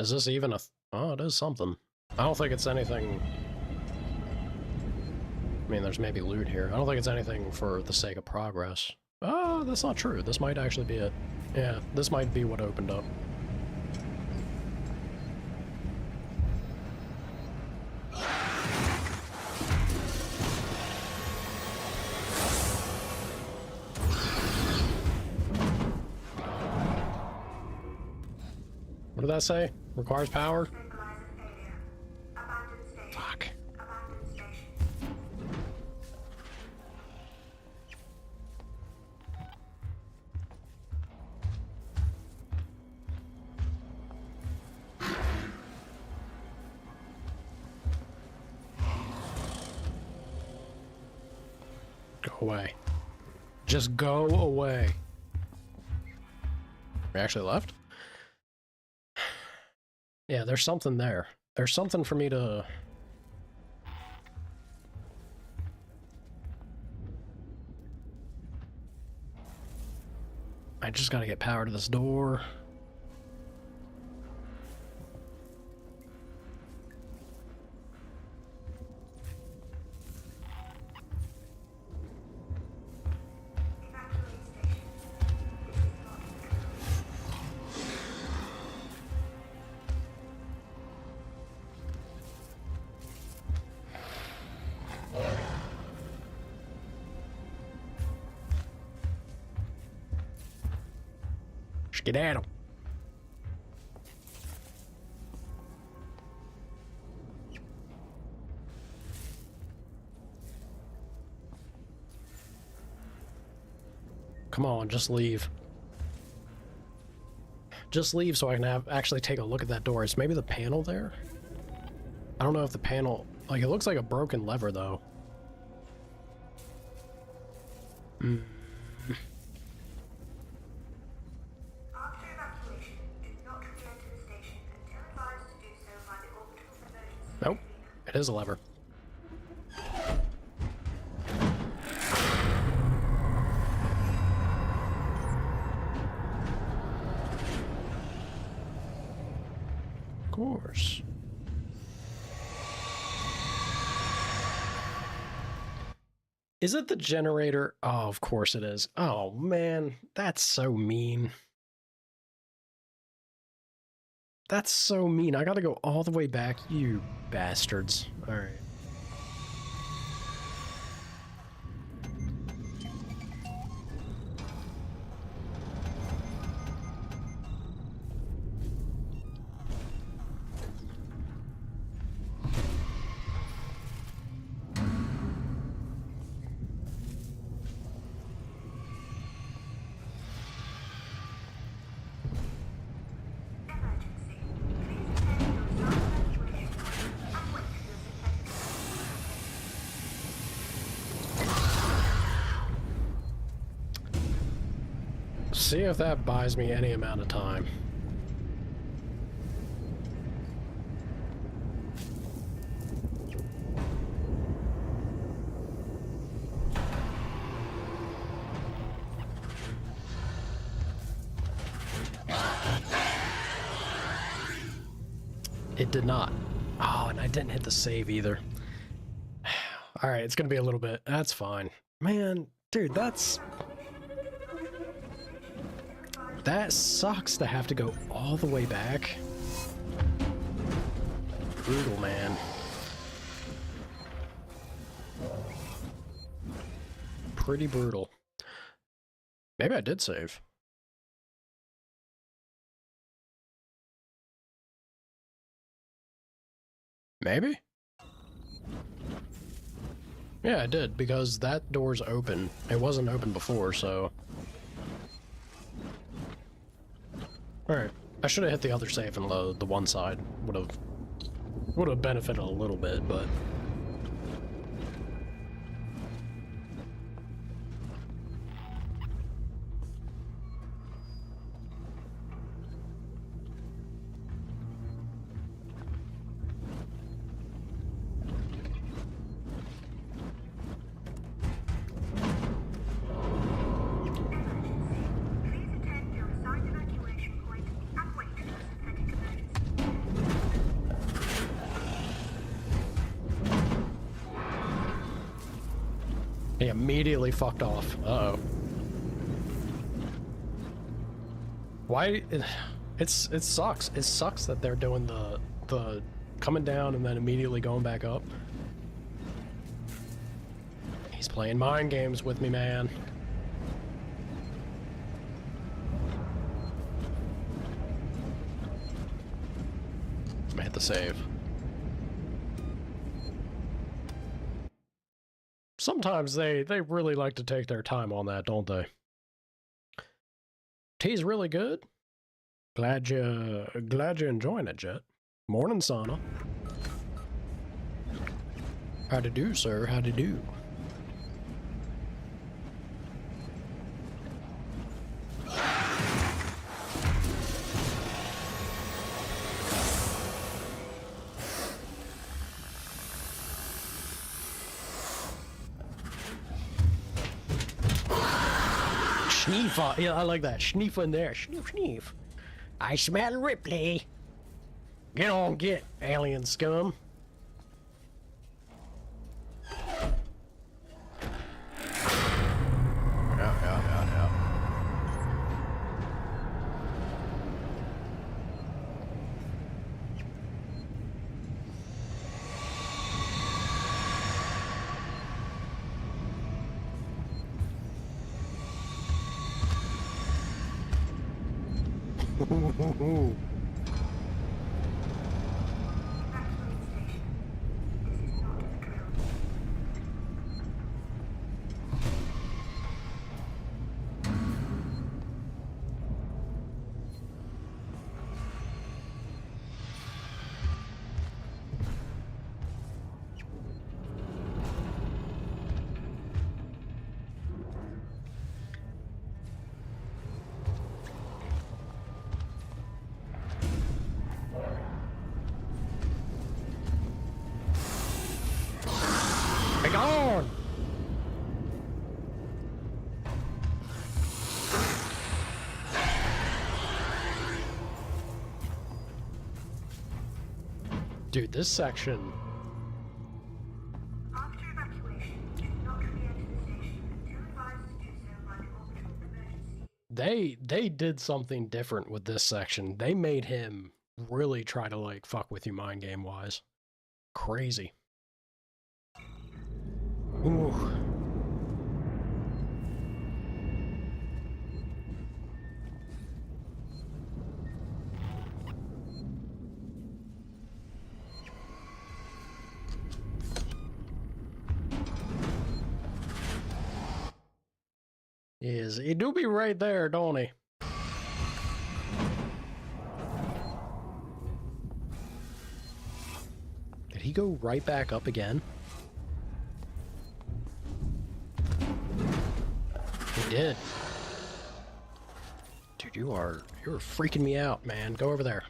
Is this even a... Oh, it is something. I don't think it's anything... I mean, there's maybe loot here. I don't think it's anything for the sake of progress. Oh, that's not true. This might actually be it. Yeah, this might be what opened up. What did that say? Requires power? Stabilizer failure. Abandoned station. Fuck. Abandoned station. Go away. Just go away. We actually left? Yeah, there's something there. There's something for me to... I just gotta get power to this door. Evacuate station. This is not Skedaddle. Come on, just leave. Just leave so I can actually take a look at that door. Is maybe the panel there? I don't know if the panel... Like, it looks like a broken lever, though. After evacuation, do not re-enter the station until advised to do so by the orbital emergency Nope. convener. It is a lever. Of course. Is it the generator? Oh, of course it is. Oh, man. That's so mean. That's so mean. I gotta go all the way back, you bastards. Alright. Emergency. Please attend to your site evacuation point and wait for your synthetic See if that buys me any amount of time. It did not. Oh, and I didn't hit the save either. Alright, it's gonna be a little bit. That's fine. Man, dude, that's... That sucks to have to go all the way back. Brutal, man. Pretty brutal. Maybe I did save. Maybe? Yeah, I did, because that door's open. It wasn't open before, so... Alright. I should have hit the other save and the one side. Would have benefited a little bit, but... Please attend to your site evacuation point and wait for your synthetic emergency. He immediately fucked off. Uh-oh. Why? It sucks. It sucks that they're doing the coming down and then immediately going back up. He's playing mind games with me, man. I'm gonna hit the save. Sometimes they really like to take their time on that, don't they? Tea's really good. Glad you're enjoying it, Jet. Morning, Sana. How'd do, sir? How'd do? Schneefa. Yeah, I like that. Schneefa in there. Schneef, schneef. I smell Ripley. Get on, get, alien scum. Yeah. Ooh. Evacuate station. This is not a drill. Dude, this section... After evacuation, do not re-enter the station until advised to do so by the orbital emergency. They did something different with this section. They made him really try to, like, fuck with you mind game-wise. Crazy. Ooh. He do be right there, don't he? Did he go right back up again? He did. Dude, you're freaking me out, man. Go over there.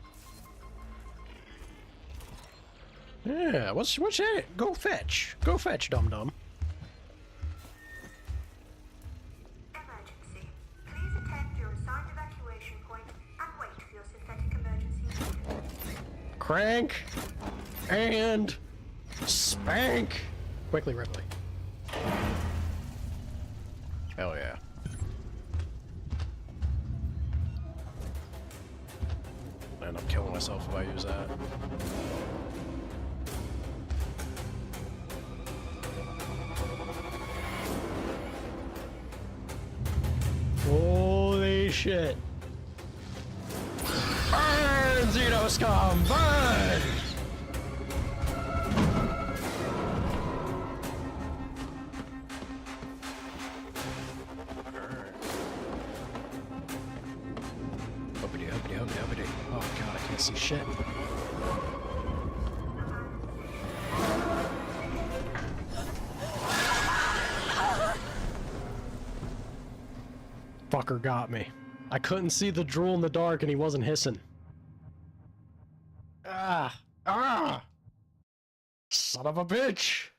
Yeah, what's that? Go fetch. Go fetch, dum-dum. Emergency. Please attend your assigned evacuation point and wait for your synthetic emergency leader. Crank and spank. Quickly, Ripley. Hell yeah. I end up killing myself if I use that. Holy shit. Burn, Xeno scum! Burn! Uppity, uppity, uppity, uppity. Oh god, I can't see shit. Fucker got me. I couldn't see the drool in the dark and he wasn't hissing. Ah! Ah! Son of a bitch!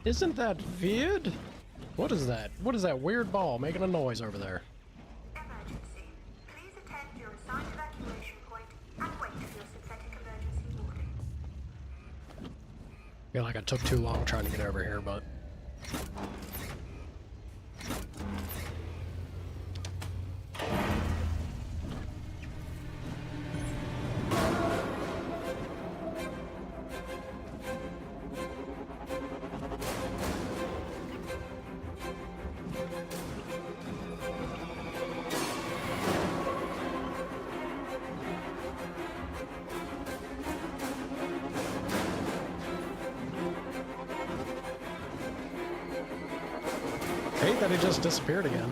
Isn't that weird? What is that? What is that weird ball making a noise over there? Emergency. Please attend your assigned evacuation point and wait for your synthetic emergency boarding. I feel like I took too long trying to get over here, but... hate that it just disappeared again.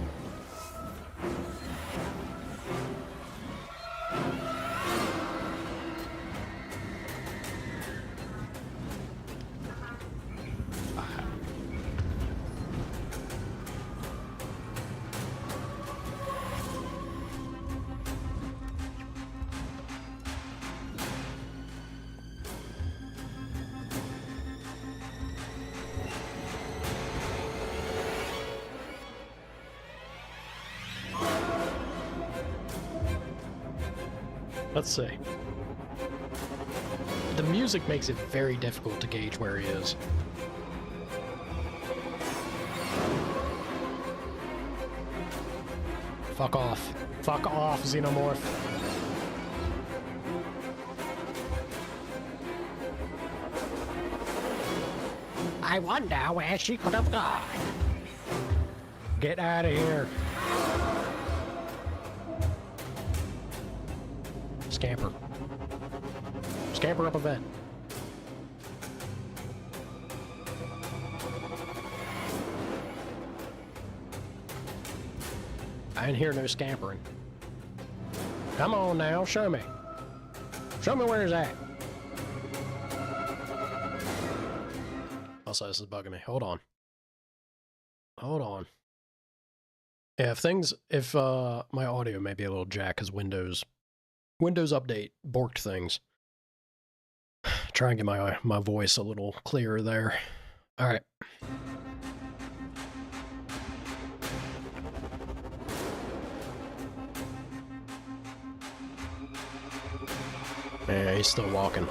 Let's see. The music makes it very difficult to gauge where he is. Fuck off. Fuck off, xenomorph. I wonder where she could have gone. Get out of here. Scamper. Scamper up a vent. I didn't hear no scampering. Come on now, show me. Show me where he's at. Also, this is bugging me. Hold on. Hold on. Yeah, if my audio may be a little jacked because Windows Update borked things. Try and get my voice a little clearer there. All right. Yeah, he's still walking.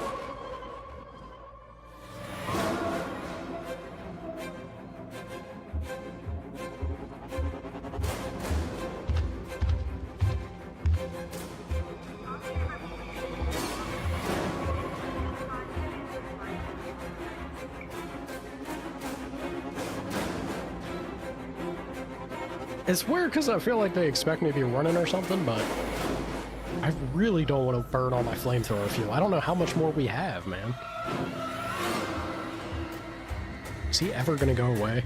It's weird because I feel like they expect me to be running or something, but I really don't want to burn all my flamethrower fuel. I don't know how much more we have, man. Is he ever gonna go away?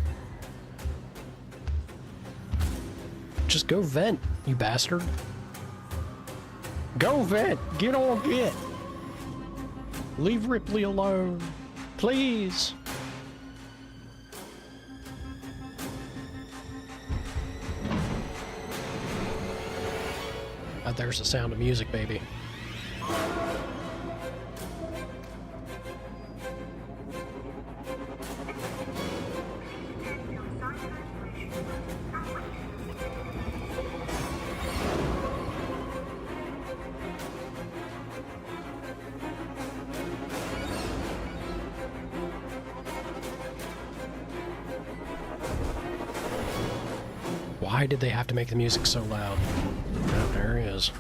Just go vent, you bastard. Go vent! Get on vent! Leave Ripley alone. Please! There's the sound of music, baby. Why did they have to make the music so loud? Oh, there he is.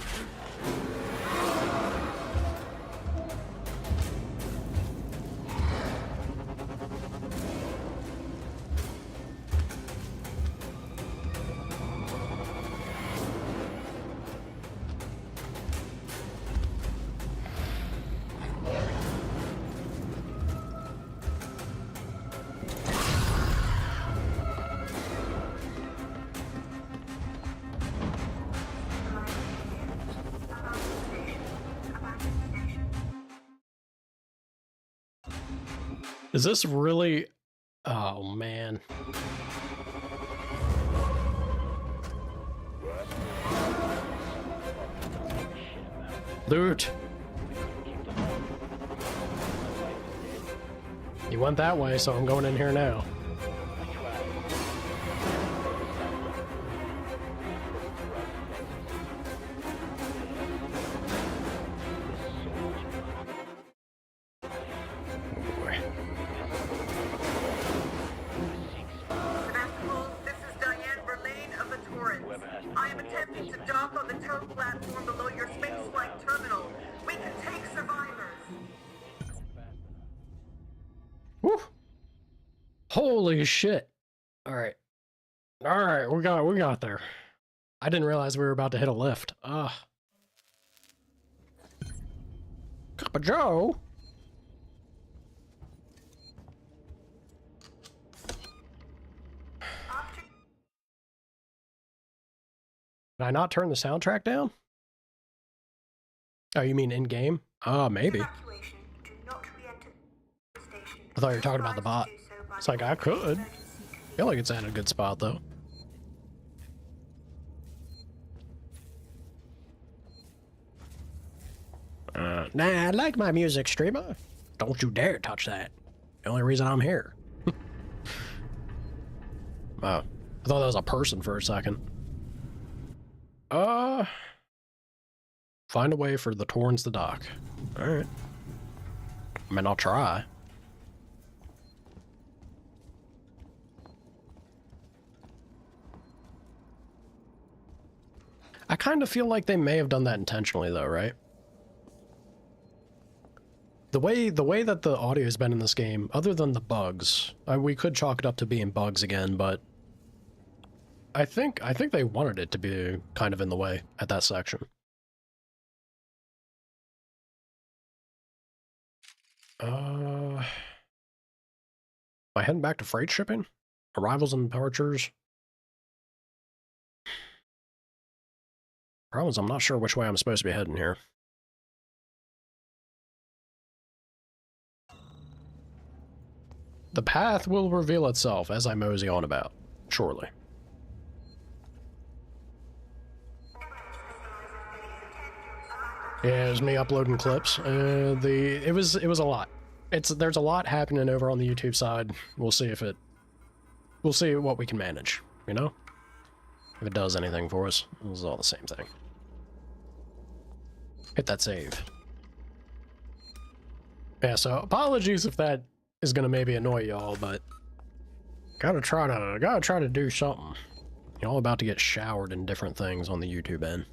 Is this really... Oh, man. Loot! You went that way, so I'm going in here now. Holy shit. Alright. Alright, we got there. I didn't realize we were about to hit a lift. Ugh. Cup of Joe? Did I not turn the soundtrack down? Oh, you mean in-game? Maybe. I thought you were talking about the bot. It's like, I could. I feel like it's at a good spot, though. Nah, I like my music, streamer. Don't you dare touch that. The only reason I'm here. Wow. I thought that was a person for a second. Find a way for the Torrens to dock. Alright. I mean, I'll try. I kind of feel like they may have done that intentionally, though, right? The way that the audio has been in this game, other than the bugs, we could chalk it up to being bugs again, but I think they wanted it to be kind of in the way at that section. Am I heading back to freight shipping? Arrivals and departures? Problem is, I'm not sure which way I'm supposed to be heading here. The path will reveal itself as I mosey on about, surely. Yeah, it was me uploading clips. It was a lot. There's a lot happening over on the YouTube side. We'll see what we can manage, you know? If it does anything for us. This is all the same thing. Hit that save. Yeah, so apologies if that is gonna maybe annoy y'all, but gotta try to do something. Y'all about to get showered in different things on the YouTube end.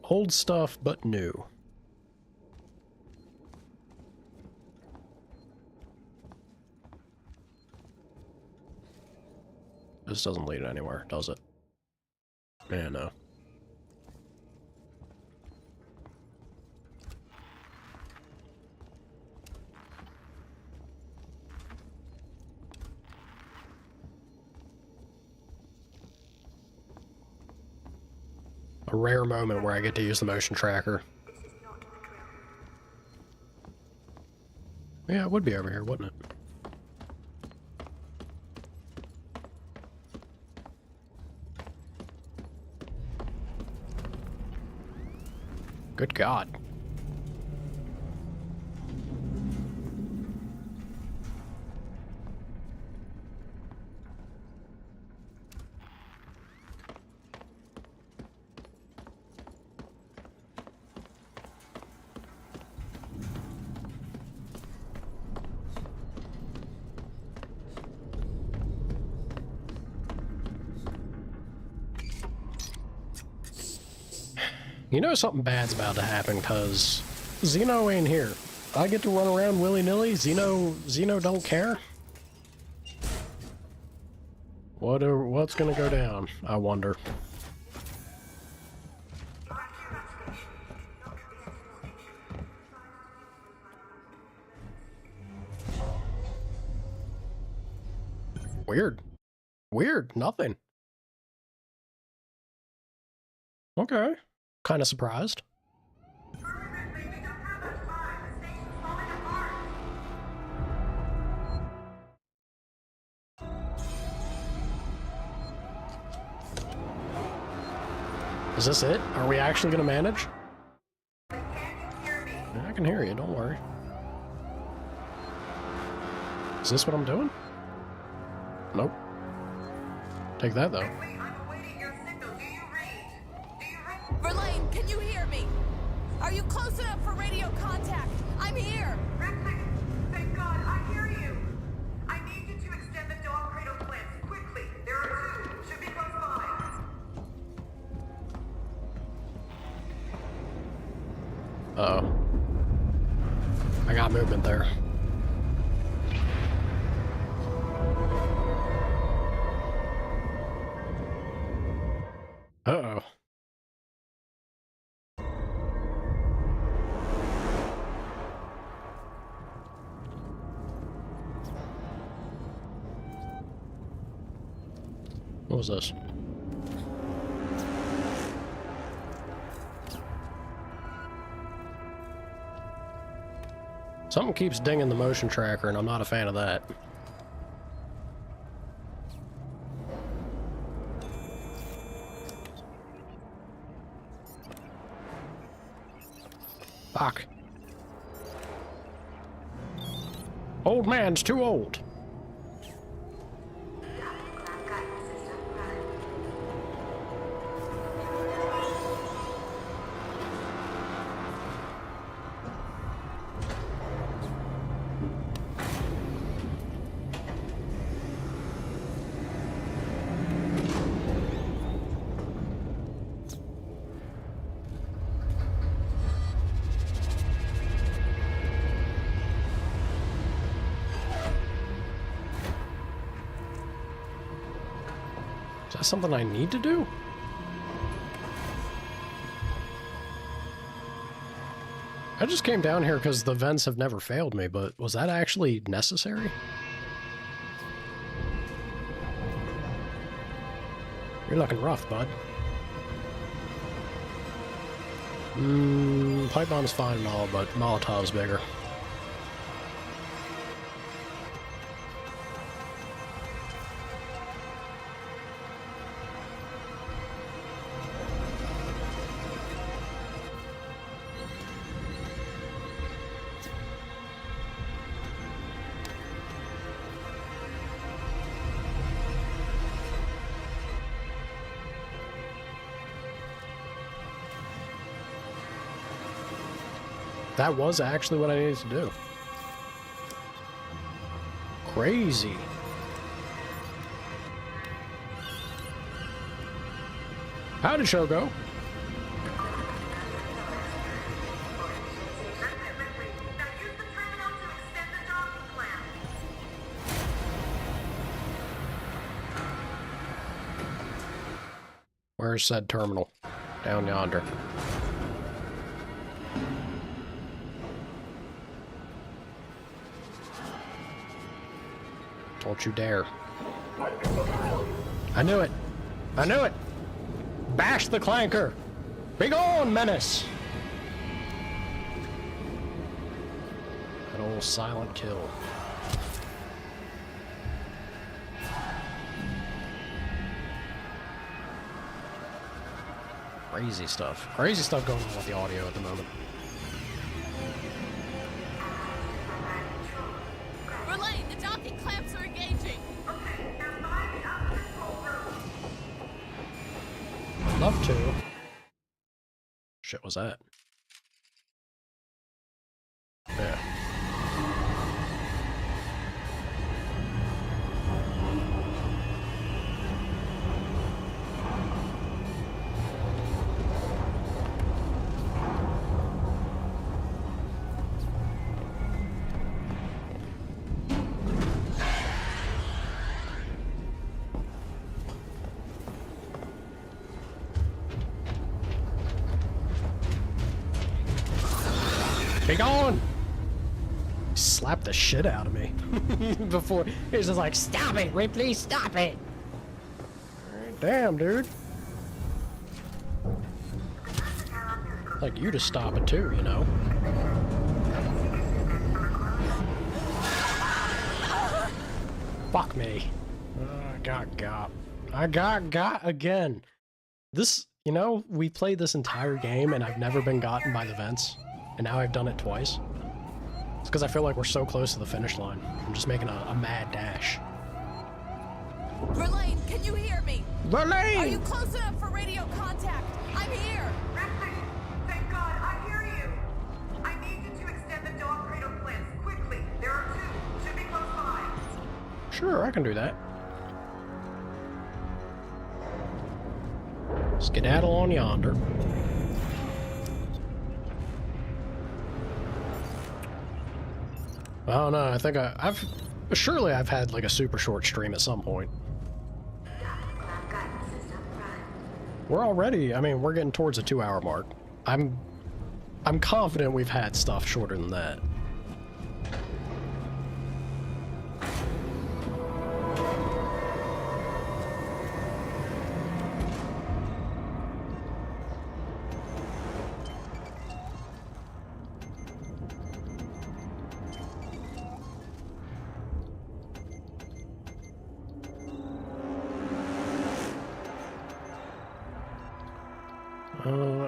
Old stuff, but new. This doesn't lead anywhere, does it? Yeah, no. A rare moment where I get to use the motion tracker. Yeah, it would be over here, wouldn't it? Good God. You know something bad's about to happen, cause Xeno ain't here. I get to run around willy-nilly. Xeno don't care. What's gonna go down? I wonder. Weird. Weird. Nothing. Okay. Kind of surprised. Is this it? Are we actually going to manage? Yeah, I can hear you, don't worry. Is this what I'm doing? Nope. Take that, though. Verlaine, can you hear me? Are you close enough for radio contact? I'm here! Ripley, thank God, I hear you. I need you to extend the dog cradle plants quickly. There are two. Should be close by. Uh-oh. I got movement there. Uh-oh. What was this? Something keeps dinging the motion tracker, and I'm not a fan of that. Fuck. Old man's too old. Is that something I need to do? I just came down here because the vents have never failed me, but was that actually necessary? You're looking rough, bud. Pipe bomb's fine and all, but Molotov's bigger. That was actually what I needed to do. Crazy. How did show go? Where's said terminal? Down yonder. Don't you dare. I knew it. I knew it. Bash the clanker. Begone, menace. That old silent kill. Crazy stuff. Crazy stuff going on with the audio at the moment. Relay, the docking clamps are engaging. Okay, now find the opposite pole room. Love to. Shit was that? Yeah. Be gone! Slap the shit out of me. Before he was just like, stop it, Ripley, stop it! Damn, dude. Like you to stop it too, you know? Fuck me. I got again. This, you know, we played this entire game and I've never been gotten by the vents. And now I've done it twice. It's because I feel like we're so close to the finish line. I'm just making a mad dash. Verlaine, can you hear me? Verlaine! Are you close enough for radio contact? I'm here. Ripley, thank God, I hear you. I need you to extend the dog cradle plants quickly. There are two. Should be close by. Sure, I can do that. Skedaddle on yonder. I don't know, I think surely I've had like a super short stream at some point. We're already, I mean, we're getting towards the 2-hour mark. I'm confident we've had stuff shorter than that.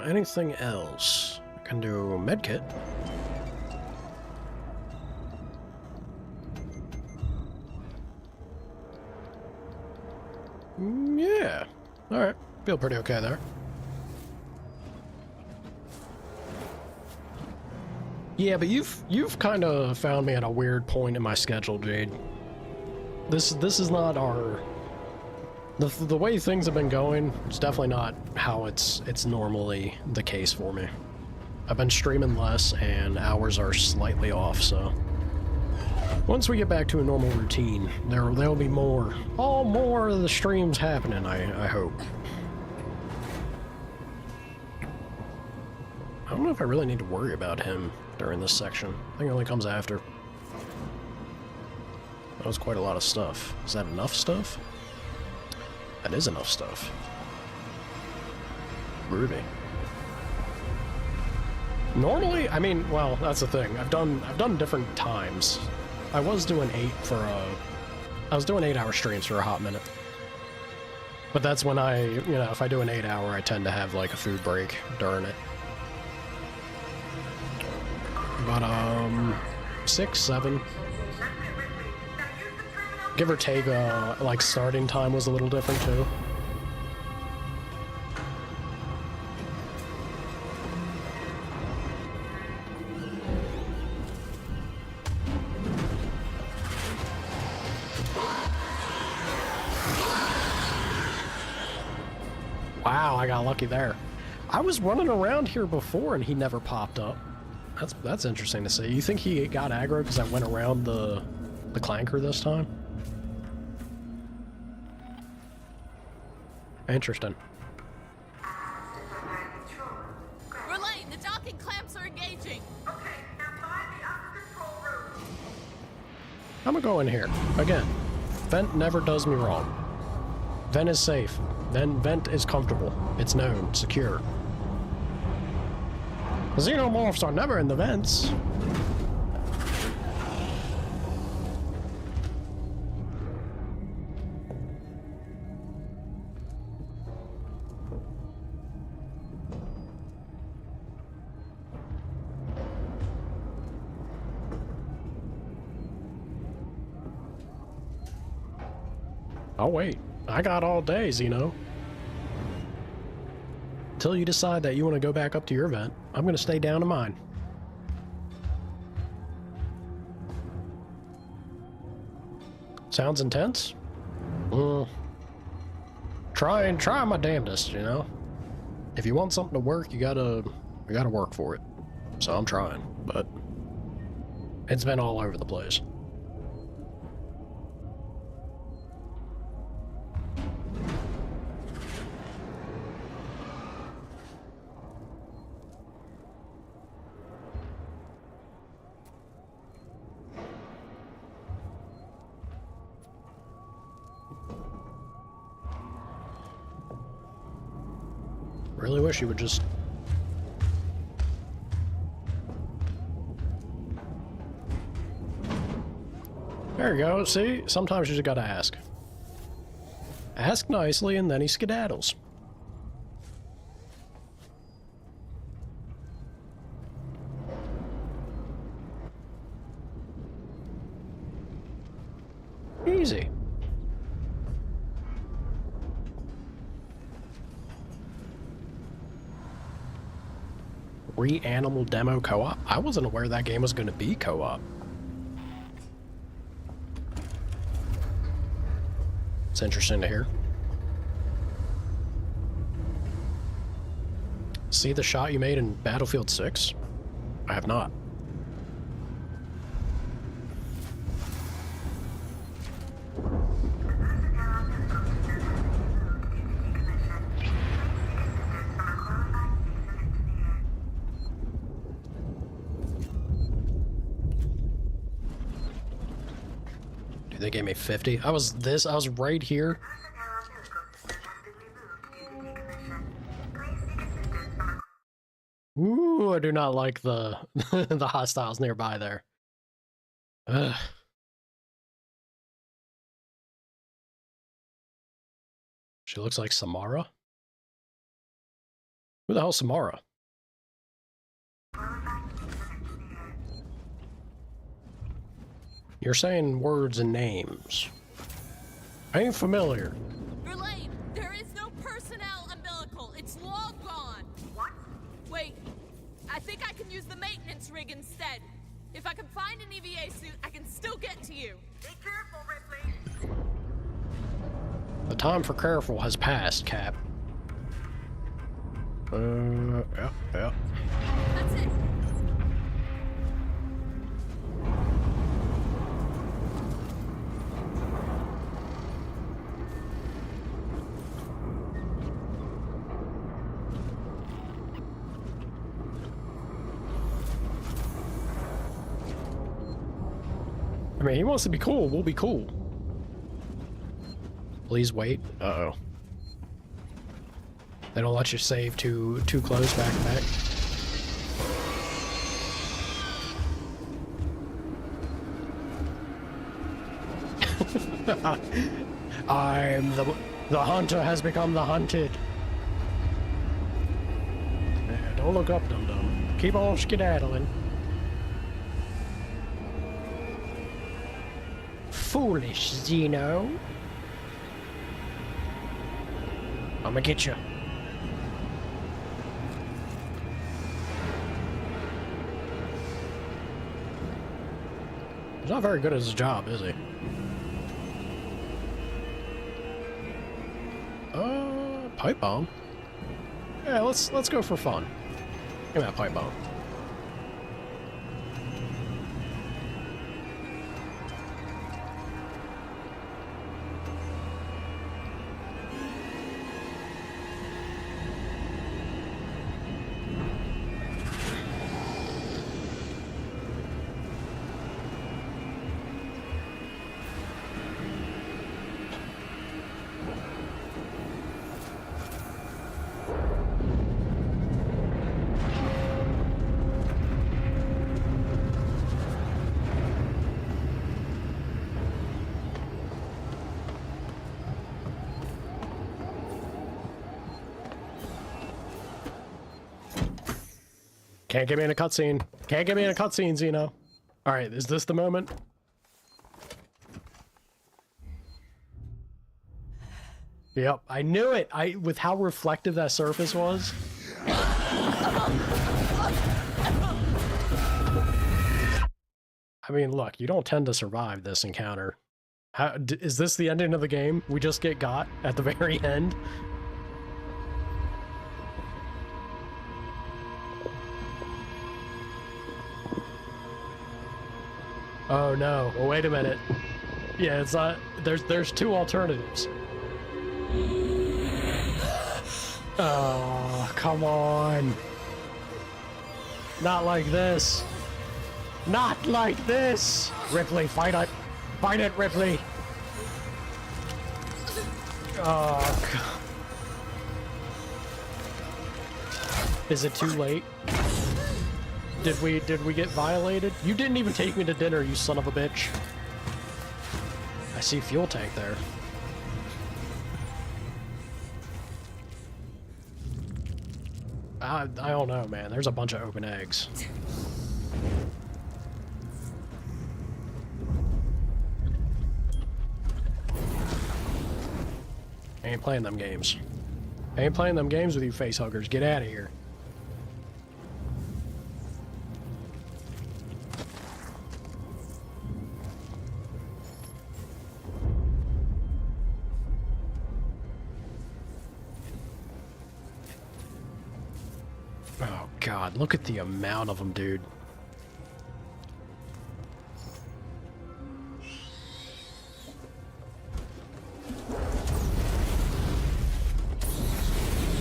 Anything else? I can do medkit. Yeah. Alright. Feel pretty okay there. Yeah, but you've kind of found me at a weird point in my schedule, Jade. This is not our... The way things have been going, it's definitely not how it's normally the case for me. I've been streaming less, and hours are slightly off, so... Once we get back to a normal routine, there'll be more of the streams happening, I hope. I don't know if I really need to worry about him during this section. I think it only comes after. That was quite a lot of stuff. Is that enough stuff? That is enough stuff. Groovy. Normally, I mean, well, that's the thing. I've done different times. I was doing 8-hour streams for a hot minute. But that's when if I do an 8-hour, I tend to have like a food break during it. But 6, 7. Give or take, like, starting time was a little different, too. I got lucky there. I was running around here before and he never popped up. That's interesting to see. You think he got aggro because I went around the clanker this time? Interesting. Relay, the docking clamps are engaging. Okay, now find the upper control room. I'm gonna go in here. Again, vent never does me wrong. Vent is safe. Vent is comfortable. It's known, secure. The xenomorphs are never in the vents. Oh wait, I got all day, Xeno. Until you decide that you want to go back up to your vent, I'm going to stay down to mine. Sounds intense? Try my damnedest, you know? If you want something to work, you gotta work for it. So I'm trying, but it's been all over the place. Really wish you would just... There you go, see? Sometimes you just gotta ask. Ask nicely and then he skedaddles. Easy. Re-Animal Demo Co-op? I wasn't aware that game was going to be co-op. It's interesting to hear. See the shot you made in Battlefield 6? I have not. They gave me 50. I was right here. Ooh, I do not like the the hostiles nearby there. Ugh. She looks like Samara. Who the hell's Samara? You're saying words and names. I ain't familiar. Verlaine, there is no personnel umbilical. It's long gone. What? Wait, I think I can use the maintenance rig instead. If I can find an EVA suit, I can still get to you. Be careful, Ripley. The time for careful has passed, Cap. Yeah. That's it. I mean, he wants to be cool. We'll be cool. Please wait. Uh-oh. They don't let you save too close back to back. I'm the hunter has become the hunted. Yeah, don't look up, dum-dum. Keep on skedaddling. Foolish Xeno. I'm gonna get you. He's not very good at his job, is he? Pipe bomb. Yeah, let's go for fun. Give me that pipe bomb. Can't get me in a cutscene. Can't get me in a cutscene, Xeno. Alright, is this the moment? Yep, I knew it! With how reflective that surface was. I mean, look, you don't tend to survive this encounter. Is this the ending of the game? We just get got at the very end? Oh no, well, wait a minute. Yeah, it's not, there's two alternatives. Oh, come on. Not like this. Not like this! Ripley, fight it! Fight it, Ripley! Oh, God. Is it too late? Did we get violated? You didn't even take me to dinner, you son of a bitch. I see fuel tank there. I don't know, man. There's a bunch of open eggs. I ain't playing them games. I ain't playing them games with you face huggers. Get out of here. Oh God, look at the amount of them, dude.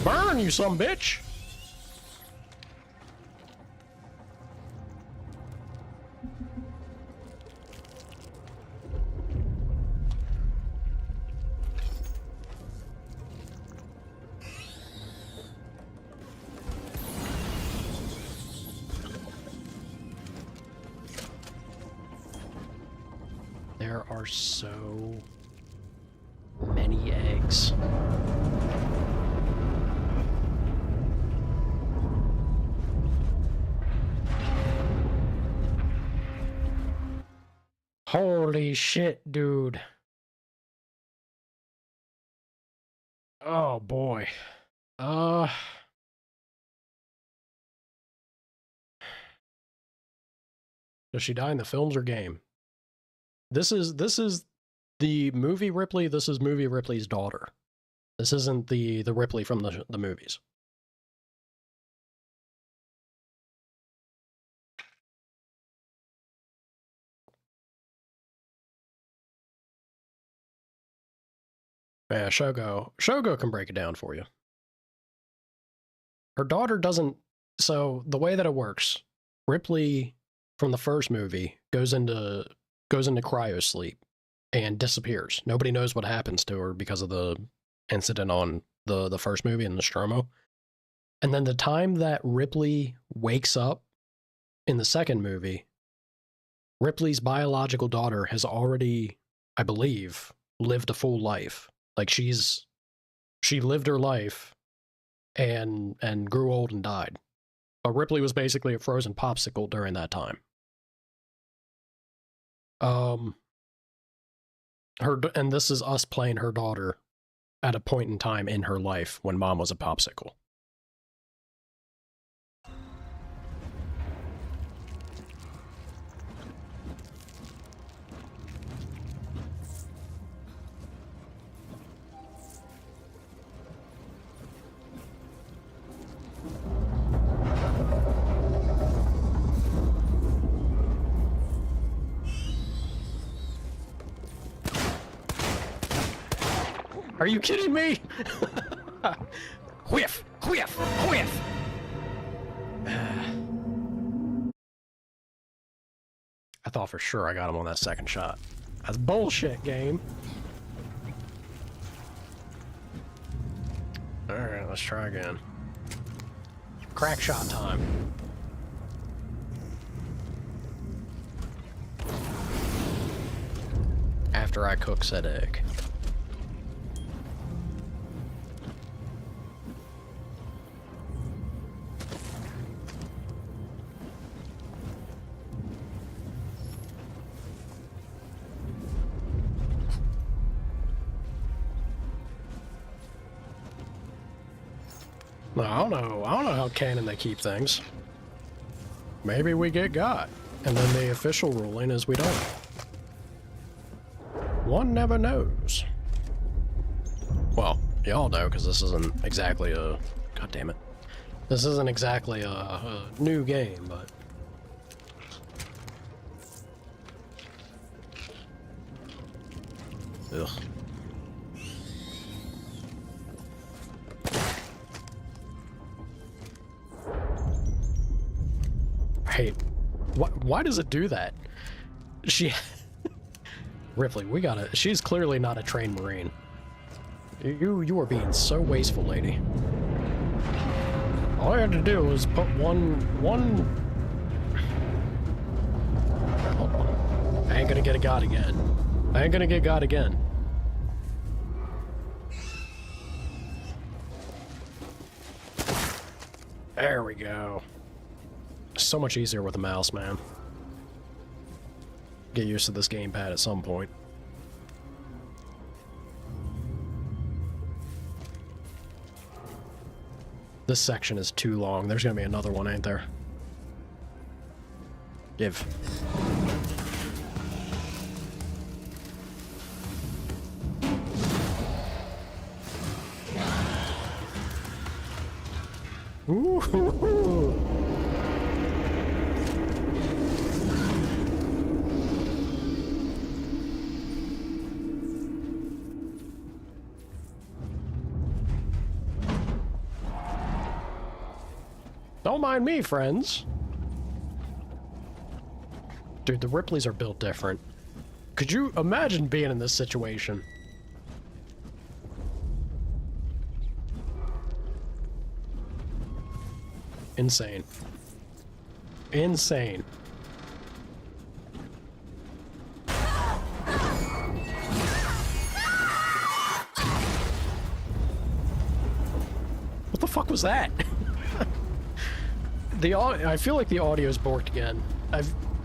Burn, you some bitch! There are so many eggs. Holy shit, dude. Oh boy. Does she die in the films or game? This is the movie Ripley, this is movie Ripley's daughter. This isn't the Ripley from the movies. Yeah, Shogo can break it down for you. Her daughter doesn't, so the way that it works, Ripley from the first movie goes into cryo sleep and disappears. Nobody knows what happens to her because of the incident on the first movie in the Nostromo. And then the time that Ripley wakes up in the second movie, Ripley's biological daughter has already, I believe, lived a full life. Like she lived her life and grew old and died. But Ripley was basically a frozen popsicle during that time. And this is us playing her daughter at a point in time in her life when mom was a popsicle. Are you kidding me? Whiff! Whiff! Whiff! I thought for sure I got him on that second shot. That's bullshit, game. Alright, let's try again. Crack shot time. After I cook said egg. No, I don't know how canon they keep things. Maybe we get got, and then the official ruling is we don't. One never knows. Well, y'all know, because this isn't exactly a... God damn it. This isn't exactly a new game, but... Ugh. Hey, why does it do that? She... Ripley, we gotta... She's clearly not a trained Marine. You are being so wasteful, lady. All I had to do was put one... Hold on. I ain't gonna get got again. I ain't gonna get got again. There we go. So much easier with a mouse, man. Get used to this gamepad at some point. This section is too long. There's gonna be another one, ain't there? Give. Ooh. Don't mind me, friends. Dude, the Ripleys are built different. Could you imagine being in this situation? Insane. Insane. What the fuck was that? I feel like the audio's borked again.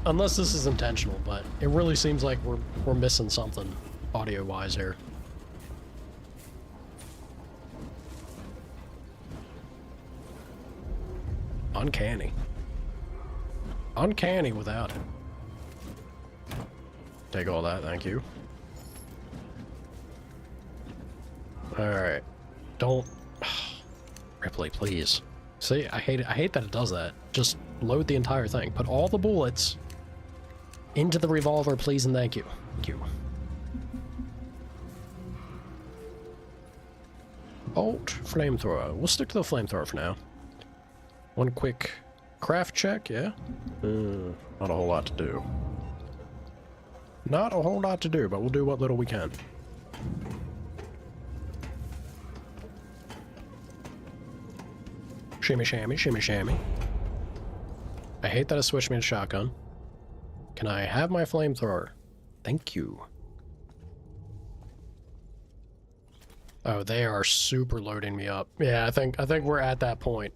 Unless this is intentional, but it really seems like we're missing something audio-wise here. Uncanny. Uncanny without it. Take all that, thank you. Alright. Don't... Ripley, please. See, I hate that it does that. Just load the entire thing. Put all the bullets into the revolver, please and thank you. Thank you. Bolt, flamethrower. We'll stick to the flamethrower for now. One quick craft check, yeah? Not a whole lot to do. Not a whole lot to do, but we'll do what little we can. Shimmy shammy, shimmy shammy. I hate that it switched me to shotgun. Can I have my flamethrower? Thank you. Oh, they are super loading me up. Yeah, I think we're at that point.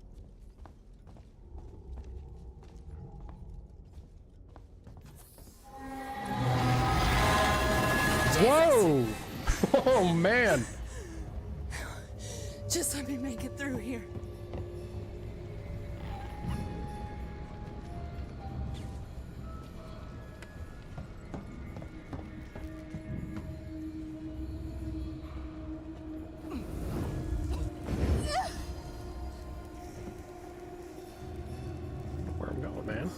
Whoa! Oh man! Just let me make it through here. Where I'm going, man.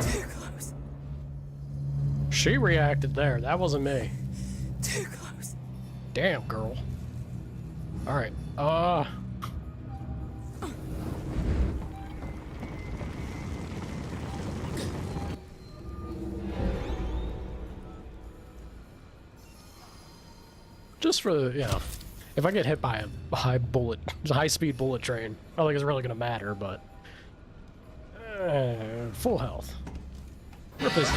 Too close. She reacted there. That wasn't me. Too close. Damn, girl. Alright, just for the, you know, if I get hit by a high-speed bullet train, I don't think it's really gonna matter, but... full health. Rip this...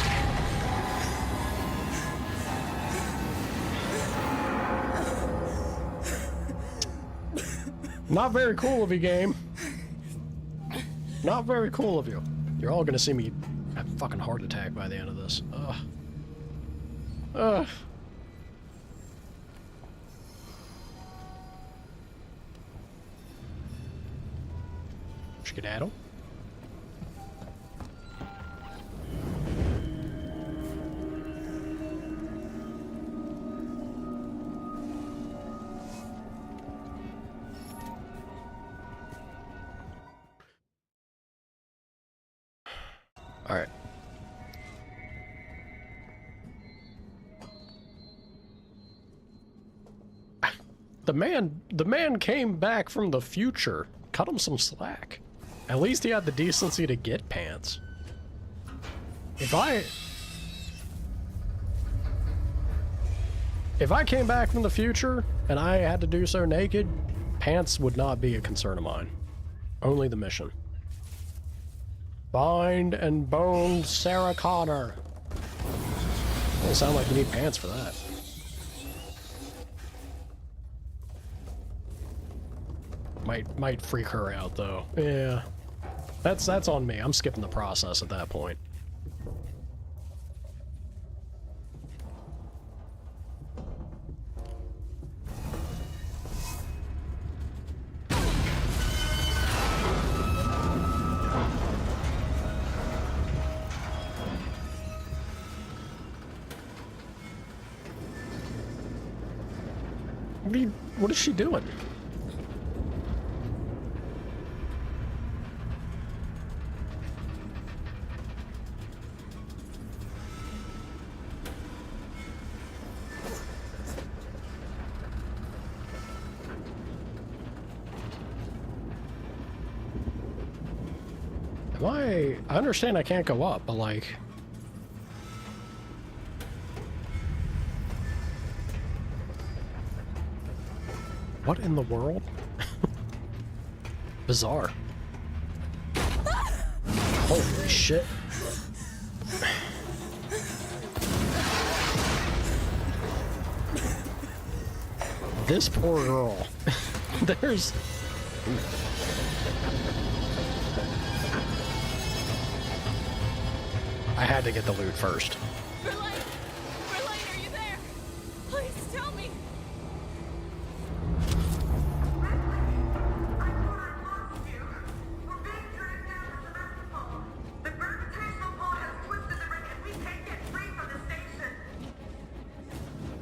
Not very cool of you, game. Not very cool of you. You're all gonna see me have a fucking heart attack by the end of this. Skedaddle. All right. The man came back from the future. Cut him some slack. At least he had the decency to get pants. If I came back from the future and I had to do so naked, pants would not be a concern of mine. Only the mission. Bind and bone Sarah Connor. Doesn't sound like you need pants for that. Might freak her out though. Yeah. That's on me. I'm skipping the process at that point. What is she doing? I understand I can't go up, but like... What in the world? Bizarre. Holy shit. This poor girl. There's... I had to get the loot first. Verlaine! Verlaine, are you there? Please tell me! I thought I lost you. We're being dragged down to Sebastopol. The gravitational pull has twisted the ring and we can't get free from the station.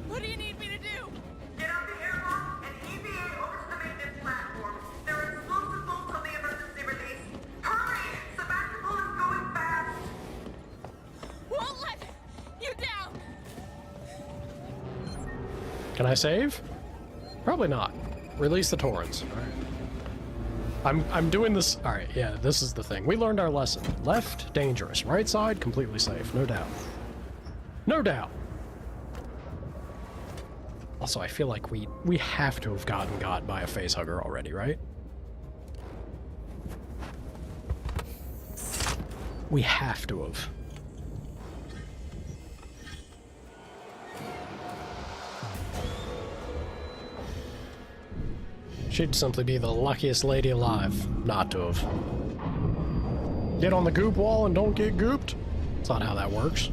What do you need me to do? Get out the airlock and EVA over to the maintenance platform. There are explosive bolts on the emergency release. Hurry! Sebastopol is going fast. Won't let you down! Can I save? Probably not. Release the Torrens. Alright. I'm doing this... Alright, yeah, this is the thing. We learned our lesson. Left, dangerous. Right side, completely safe. No doubt. No doubt. Also, I feel like we have to have gotten got by a facehugger already, right? We have to have. She'd simply be the luckiest lady alive not to have. Get on the goop wall and don't get gooped? That's not how that works.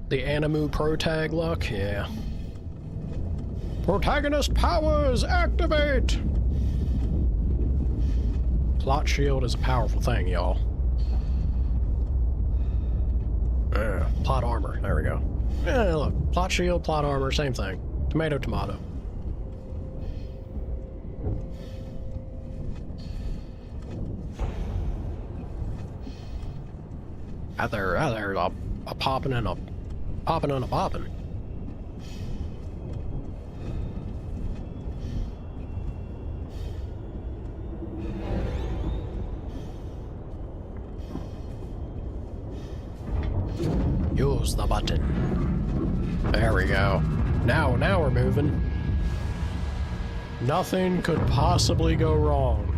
The Animu Protag luck? Yeah. Protagonist powers activate! Plot shield is a powerful thing, y'all. Plot armor. There we go. Yeah, look, plot shield, plot armor, same thing. Tomato, tomato. Out there, a popping and a popping and a popping. Use the button. There we go. Now we're moving. Nothing could possibly go wrong.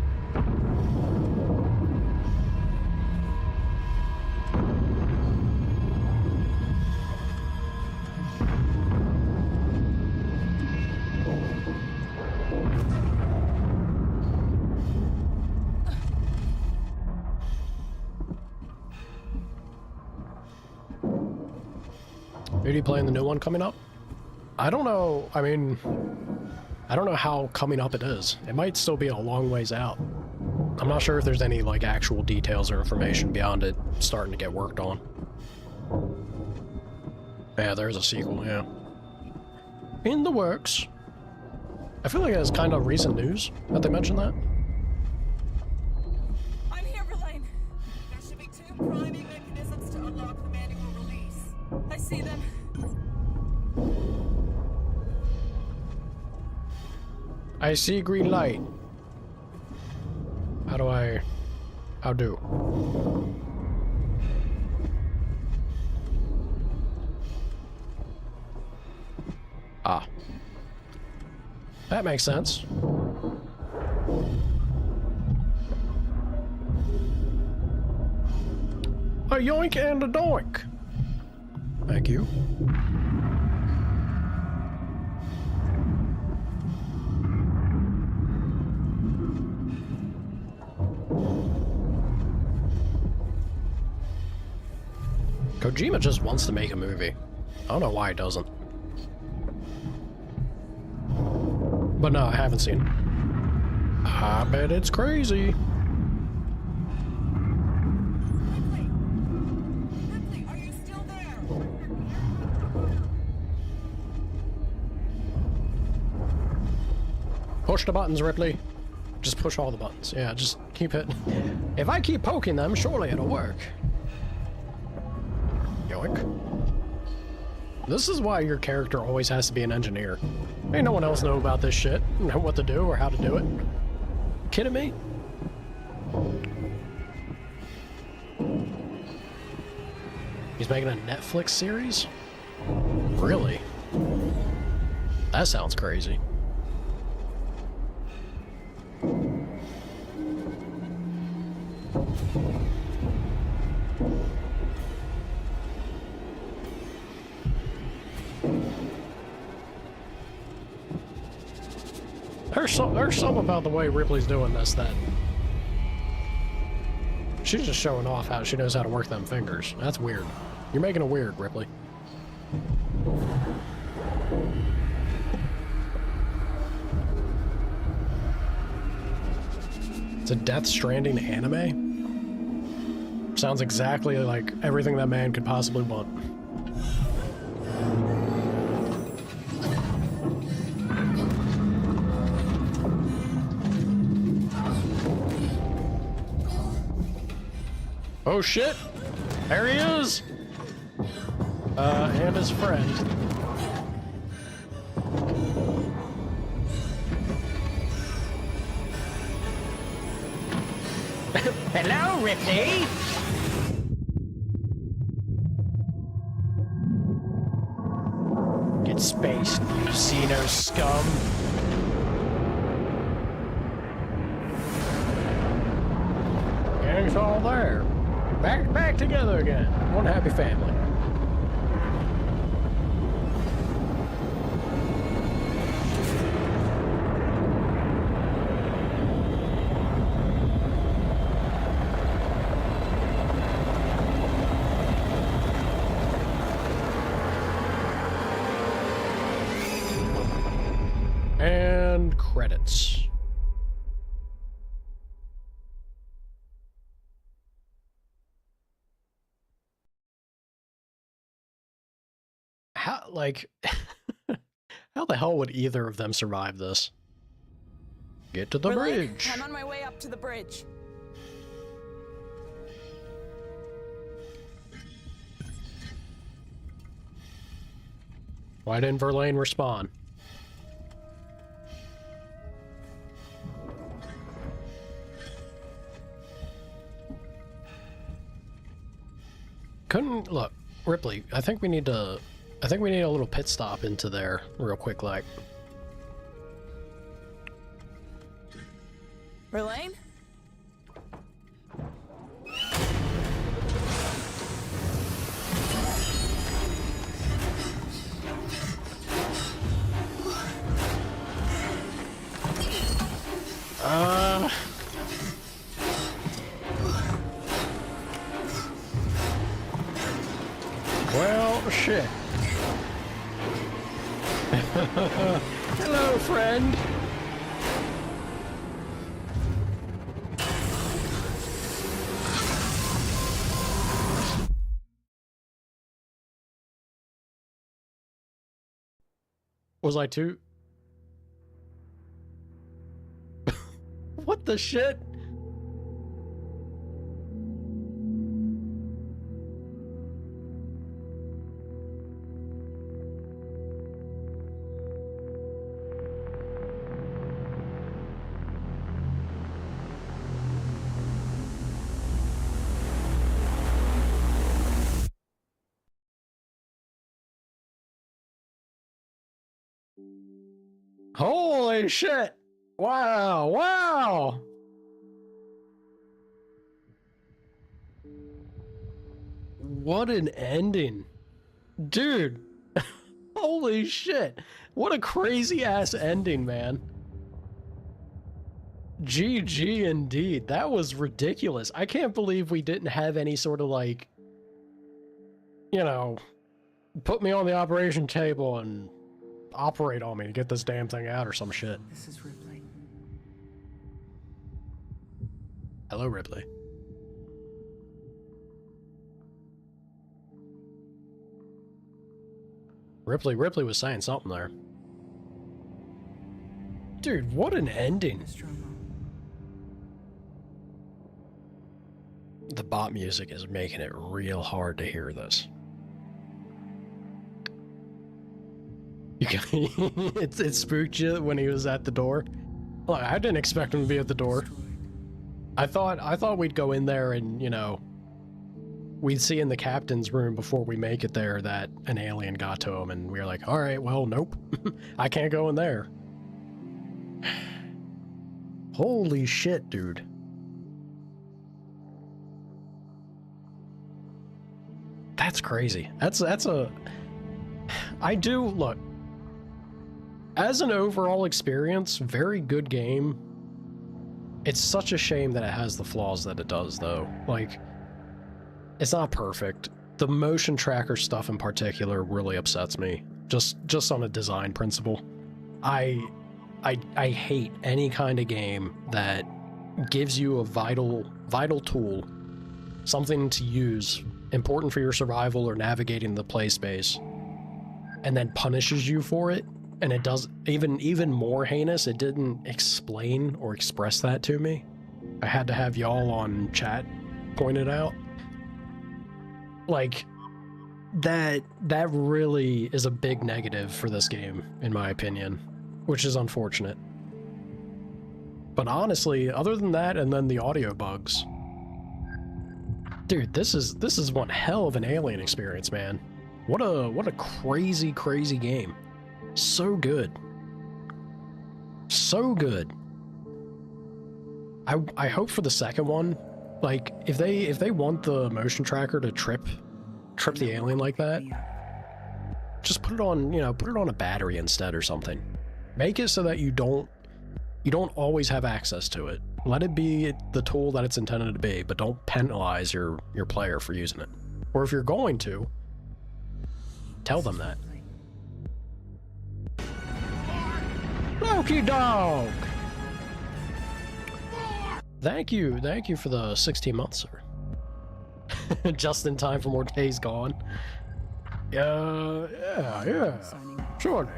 Are you playing the new one coming up? I don't know. I mean, I don't know how coming up it is. It might still be a long ways out. I'm not sure if there's any like actual details or information beyond it starting to get worked on. Yeah, there's a sequel, yeah. In the works. I feel like it's kind of recent news that they mentioned that. I'm here, Verlaine. There should be 2 priming mechanisms to unlock the manual release. I see them. I see green light. How do? Ah. That makes sense. A yoink and a doink. Thank you. Kojima just wants to make a movie. I don't know why he doesn't. But no, I haven't seen it. I bet it's crazy. Ripley, are you still there? Push the buttons, Ripley. Just push all the buttons. Yeah, just keep hitting. If I keep poking them, surely it'll work. Yoink. This is why your character always has to be an engineer. Ain't no one else know about this shit, know what to do or how to do it. Kidding me? He's making a Netflix series? Really? That sounds crazy. There's something about the way Ripley's doing this that she's just showing off how she knows how to work them fingers. That's weird. You're making it weird, Ripley. It's a Death Stranding anime? Sounds exactly like everything that man could possibly want. Oh shit! There he is! And his friend. Hello, Ripley! Get spaced, you xeno scum! Gang's all there. Back together again. One happy family. And credits. like, how the hell would either of them survive this? Get to the Really? bridge. I'm on my way up to the bridge. Why didn't Verlaine respawn? Couldn't look, Ripley. I think we need a little pit stop into there real quick, like. Verlaine? Well, shit. Hello, friend. Was I too? What the shit? Holy shit! Wow, wow! What an ending. Dude! Holy shit! What a crazy ass ending, man. GG indeed. That was ridiculous. I can't believe we didn't have any sort of like, you know, put me on the operation table and operate on me to get this damn thing out or some shit. This is Ripley. Hello, Ripley. Ripley was saying something there. Dude, what an ending. The bot music is making it real hard to hear this. It spooked you when he was at the door? Look, I didn't expect him to be at the door. I thought we'd go in there and, you know, we'd see in the captain's room before we make it there that an alien got to him, and we were like, all right, well, nope. I can't go in there. Holy shit, dude. That's crazy. I do, look, as an overall experience, very good game. It's such a shame that it has the flaws that it does, though. Like, it's not perfect. The motion tracker stuff in particular really upsets me. Just on a design principle. I hate any kind of game that gives you a vital tool, something to use, important for your survival or navigating the play space, and then punishes you for it. And it does even more heinous. It didn't explain or express that to me. I had to have y'all on chat point it out. Like, that really is a big negative for this game, in my opinion, which is unfortunate. But honestly, other than that, and then the audio bugs, dude, this is one hell of an Alien experience, man. What a crazy game. So good. So good. I hope for the second one, like, if they want the motion tracker to trip the alien like that, just put it on, you know, put it on a battery instead or something. Make it so that you don't always have access to it. Let it be the tool that it's intended to be, but don't penalize your player for using it. Or if you're going to, tell them that. Loki dog! Thank you for the 16 months, sir. Just in time for more Days Gone. Yeah, Signing off. surely.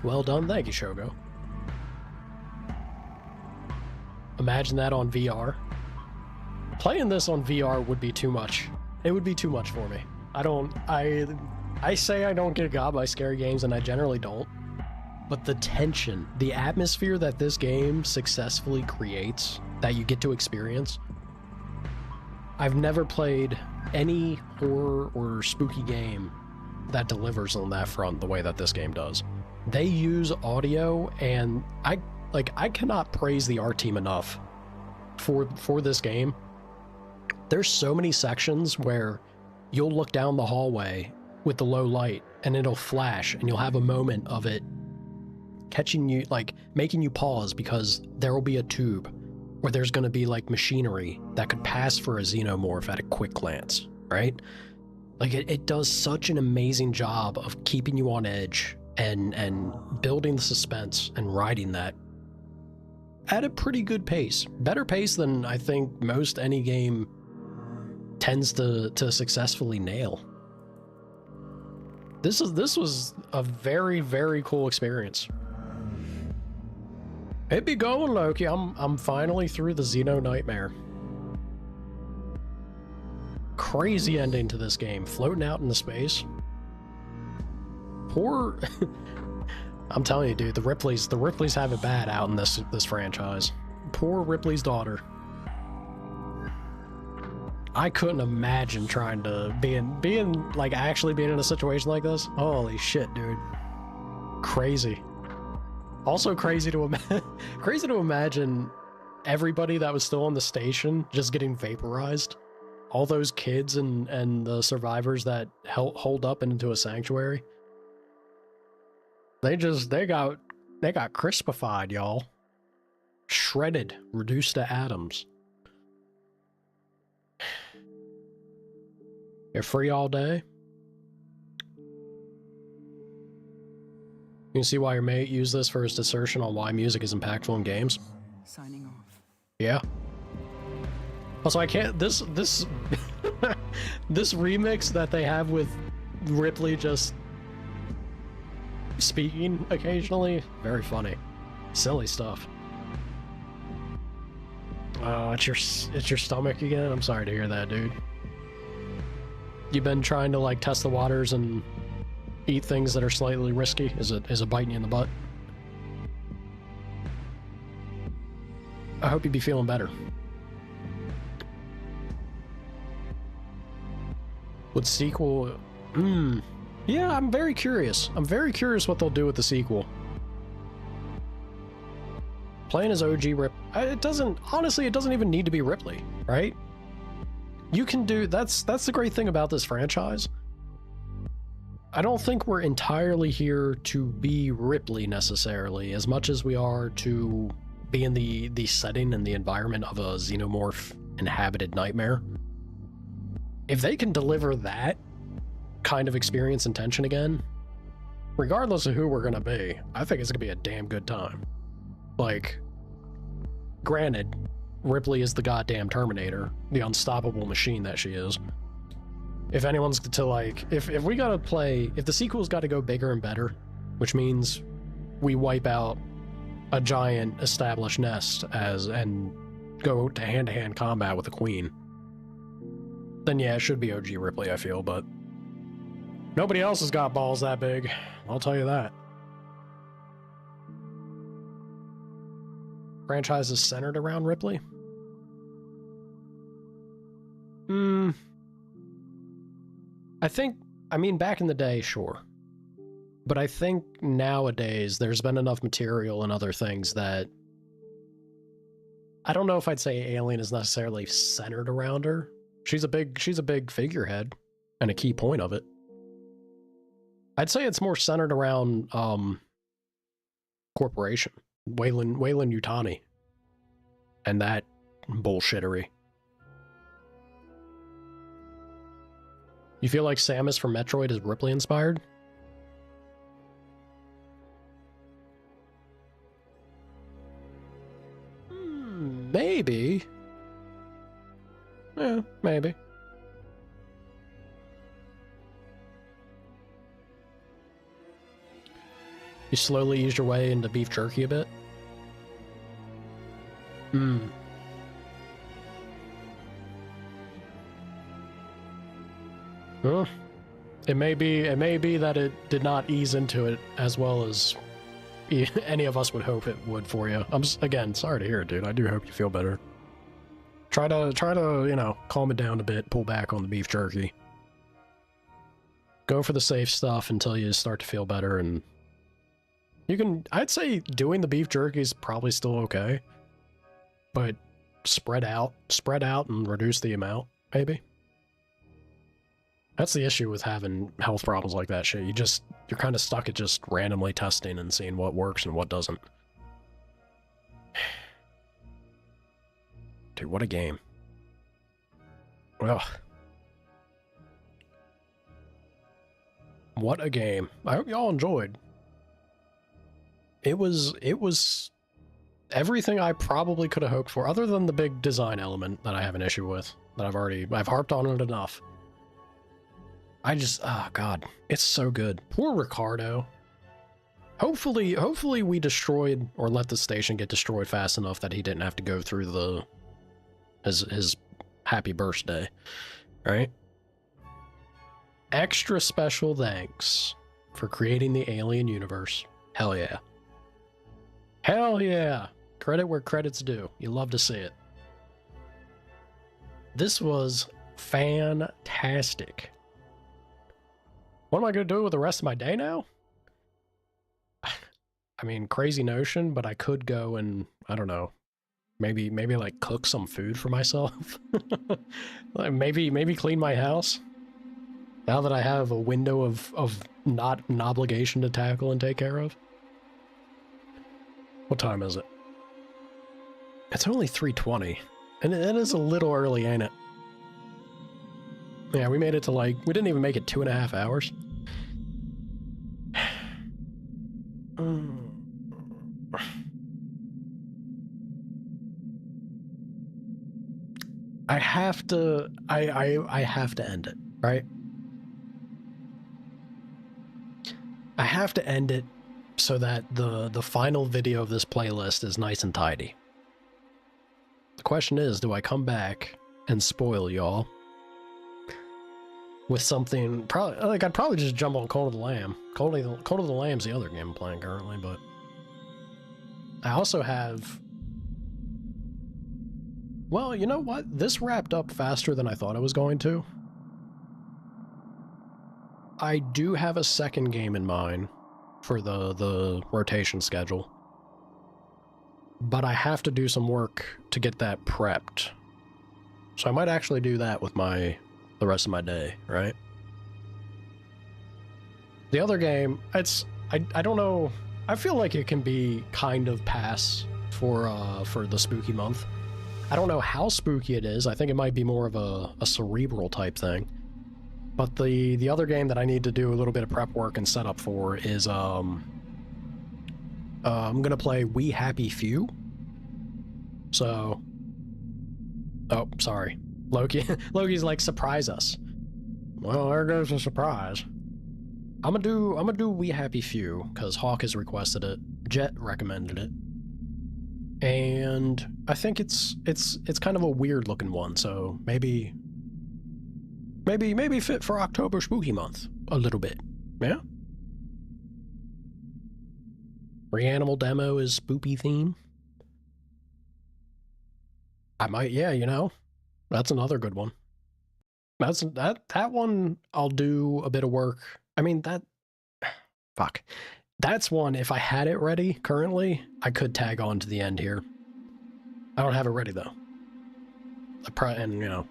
Well done, thank you, Shogo. Imagine that on VR. Playing this on VR would be too much. It would be too much for me. I say I don't get got by scary games, and I generally don't. But the tension, the atmosphere that this game successfully creates, that you get to experience, I've never played any horror or spooky game that delivers on that front the way that this game does. They use audio, and I cannot praise the art team enough for this game. There's so many sections where you'll look down the hallway with the low light and it'll flash, and you'll have a moment of it catching you, like making you pause, because there will be a tube where there's going to be like machinery that could pass for a xenomorph at a quick glance, right? Like it does such an amazing job of keeping you on edge and building the suspense and riding that at a pretty good pace. Better pace than I think most any game tends to successfully nail. This was a very, very cool experience. It be going, Loki. I'm finally through the Xeno nightmare. Crazy ending to this game, floating out into space. Poor I'm telling you, dude, the Ripleys have it bad out in this franchise. Poor Ripley's daughter. I couldn't imagine trying to being like actually being in a situation like this. Holy shit, dude. Crazy. Also crazy to imagine everybody that was still on the station just getting vaporized. All those kids and the survivors that holed up into a sanctuary. They got crispified, y'all. Shredded, reduced to atoms. You're free all day? You can see why your mate used this for his dissertation on why music is impactful in games. Signing off. Yeah. Also, I can't... This this remix that they have with Ripley just speaking occasionally, very funny. Silly stuff. Oh, it's your stomach again? I'm sorry to hear that, dude. You've been trying to like test the waters and eat things that are slightly risky? Is it biting you in the butt? I hope you'd be feeling better. With sequel, yeah, I'm very curious. I'm very curious what they'll do with the sequel. Playing as OG Rip, it doesn't even need to be Ripley, right? You can do, that's the great thing about this franchise. I don't think we're entirely here to be Ripley necessarily, as much as we are to be in the setting and the environment of a xenomorph inhabited nightmare. If they can deliver that kind of experience and tension again, regardless of who we're gonna be, I think it's gonna be a damn good time. Like, granted, Ripley is the goddamn Terminator, the unstoppable machine that she is. If anyone's to like, if we gotta play, if the sequel's gotta go bigger and better, which means we wipe out a giant established nest and go to hand-to-hand combat with the Queen, then yeah, it should be OG Ripley, I feel, but nobody else has got balls that big, I'll tell you that. Franchise is centered around Ripley? I mean, back in the day, sure. But I think nowadays there's been enough material and other things that I don't know if I'd say Alien is necessarily centered around her. She's a big figurehead and a key point of it. I'd say it's more centered around Corporation, Weyland Yutani, and that bullshittery. You feel like Samus from Metroid is Ripley inspired? Maybe. Maybe. You slowly ease your way into beef jerky a bit? Huh? It may be that it did not ease into it as well as any of us would hope it would for you. Again, sorry to hear it, dude. I do hope you feel better. Try to, you know, calm it down a bit, pull back on the beef jerky. Go for the safe stuff until you start to feel better, and I'd say doing the beef jerky is probably still okay, but spread out and reduce the amount, maybe. That's the issue with having health problems like that shit. You're kind of stuck at just randomly testing and seeing what works and what doesn't. Dude, what a game. Well, what a game. I hope y'all enjoyed. It was everything I probably could have hoped for, other than the big design element that I have an issue with, that I've harped on it enough. Oh god, it's so good. Poor Ricardo. Hopefully we destroyed, or let the station get destroyed fast enough that he didn't have to go through his happy birthday, right? Extra special thanks for creating the alien universe. Hell yeah. Hell yeah! Credit where credit's due. You love to see it. This was fantastic. What am I going to do with the rest of my day now? I mean, crazy notion, but I could go and, I don't know, maybe like cook some food for myself. Like maybe clean my house. Now that I have a window of not an obligation to tackle and take care of. What time is it? It's only 3:20. And it is a little early, ain't it? Yeah, we made it to we didn't even make it 2.5 hours. I have to end it, right? I have to end it so that the final video of this playlist is nice and tidy. The question is, do I come back and spoil y'all with something? I'd probably just jump on Cult of the Lamb. Cult of the Lamb's the other game I'm playing currently, but I also have... Well, you know what? This wrapped up faster than I thought it was going to. I do have a second game in mind for the rotation schedule, but I have to do some work to get that prepped. So I might actually do that with the rest of my day, right? The other game, I don't know. I feel like it can be kind of pass for the spooky month. I don't know how spooky it is. I think it might be more of a cerebral type thing. But the other game that I need to do a little bit of prep work and setup for is I'm gonna play We Happy Few. So, oh, sorry, Loki's like, surprise us. Well, there goes a surprise. I'm gonna do We Happy Few because Hawk has requested it. Jet recommended it. And I think it's kind of a weird looking one, so maybe fit for October spooky month a little bit. Yeah? Reanimal demo is spoopy theme. I might, yeah, you know. That's another good one. That one I'll do a bit of work. I mean, fuck. That's one, if I had it ready currently, I could tag on to the end here. I don't have it ready, though. And, you know,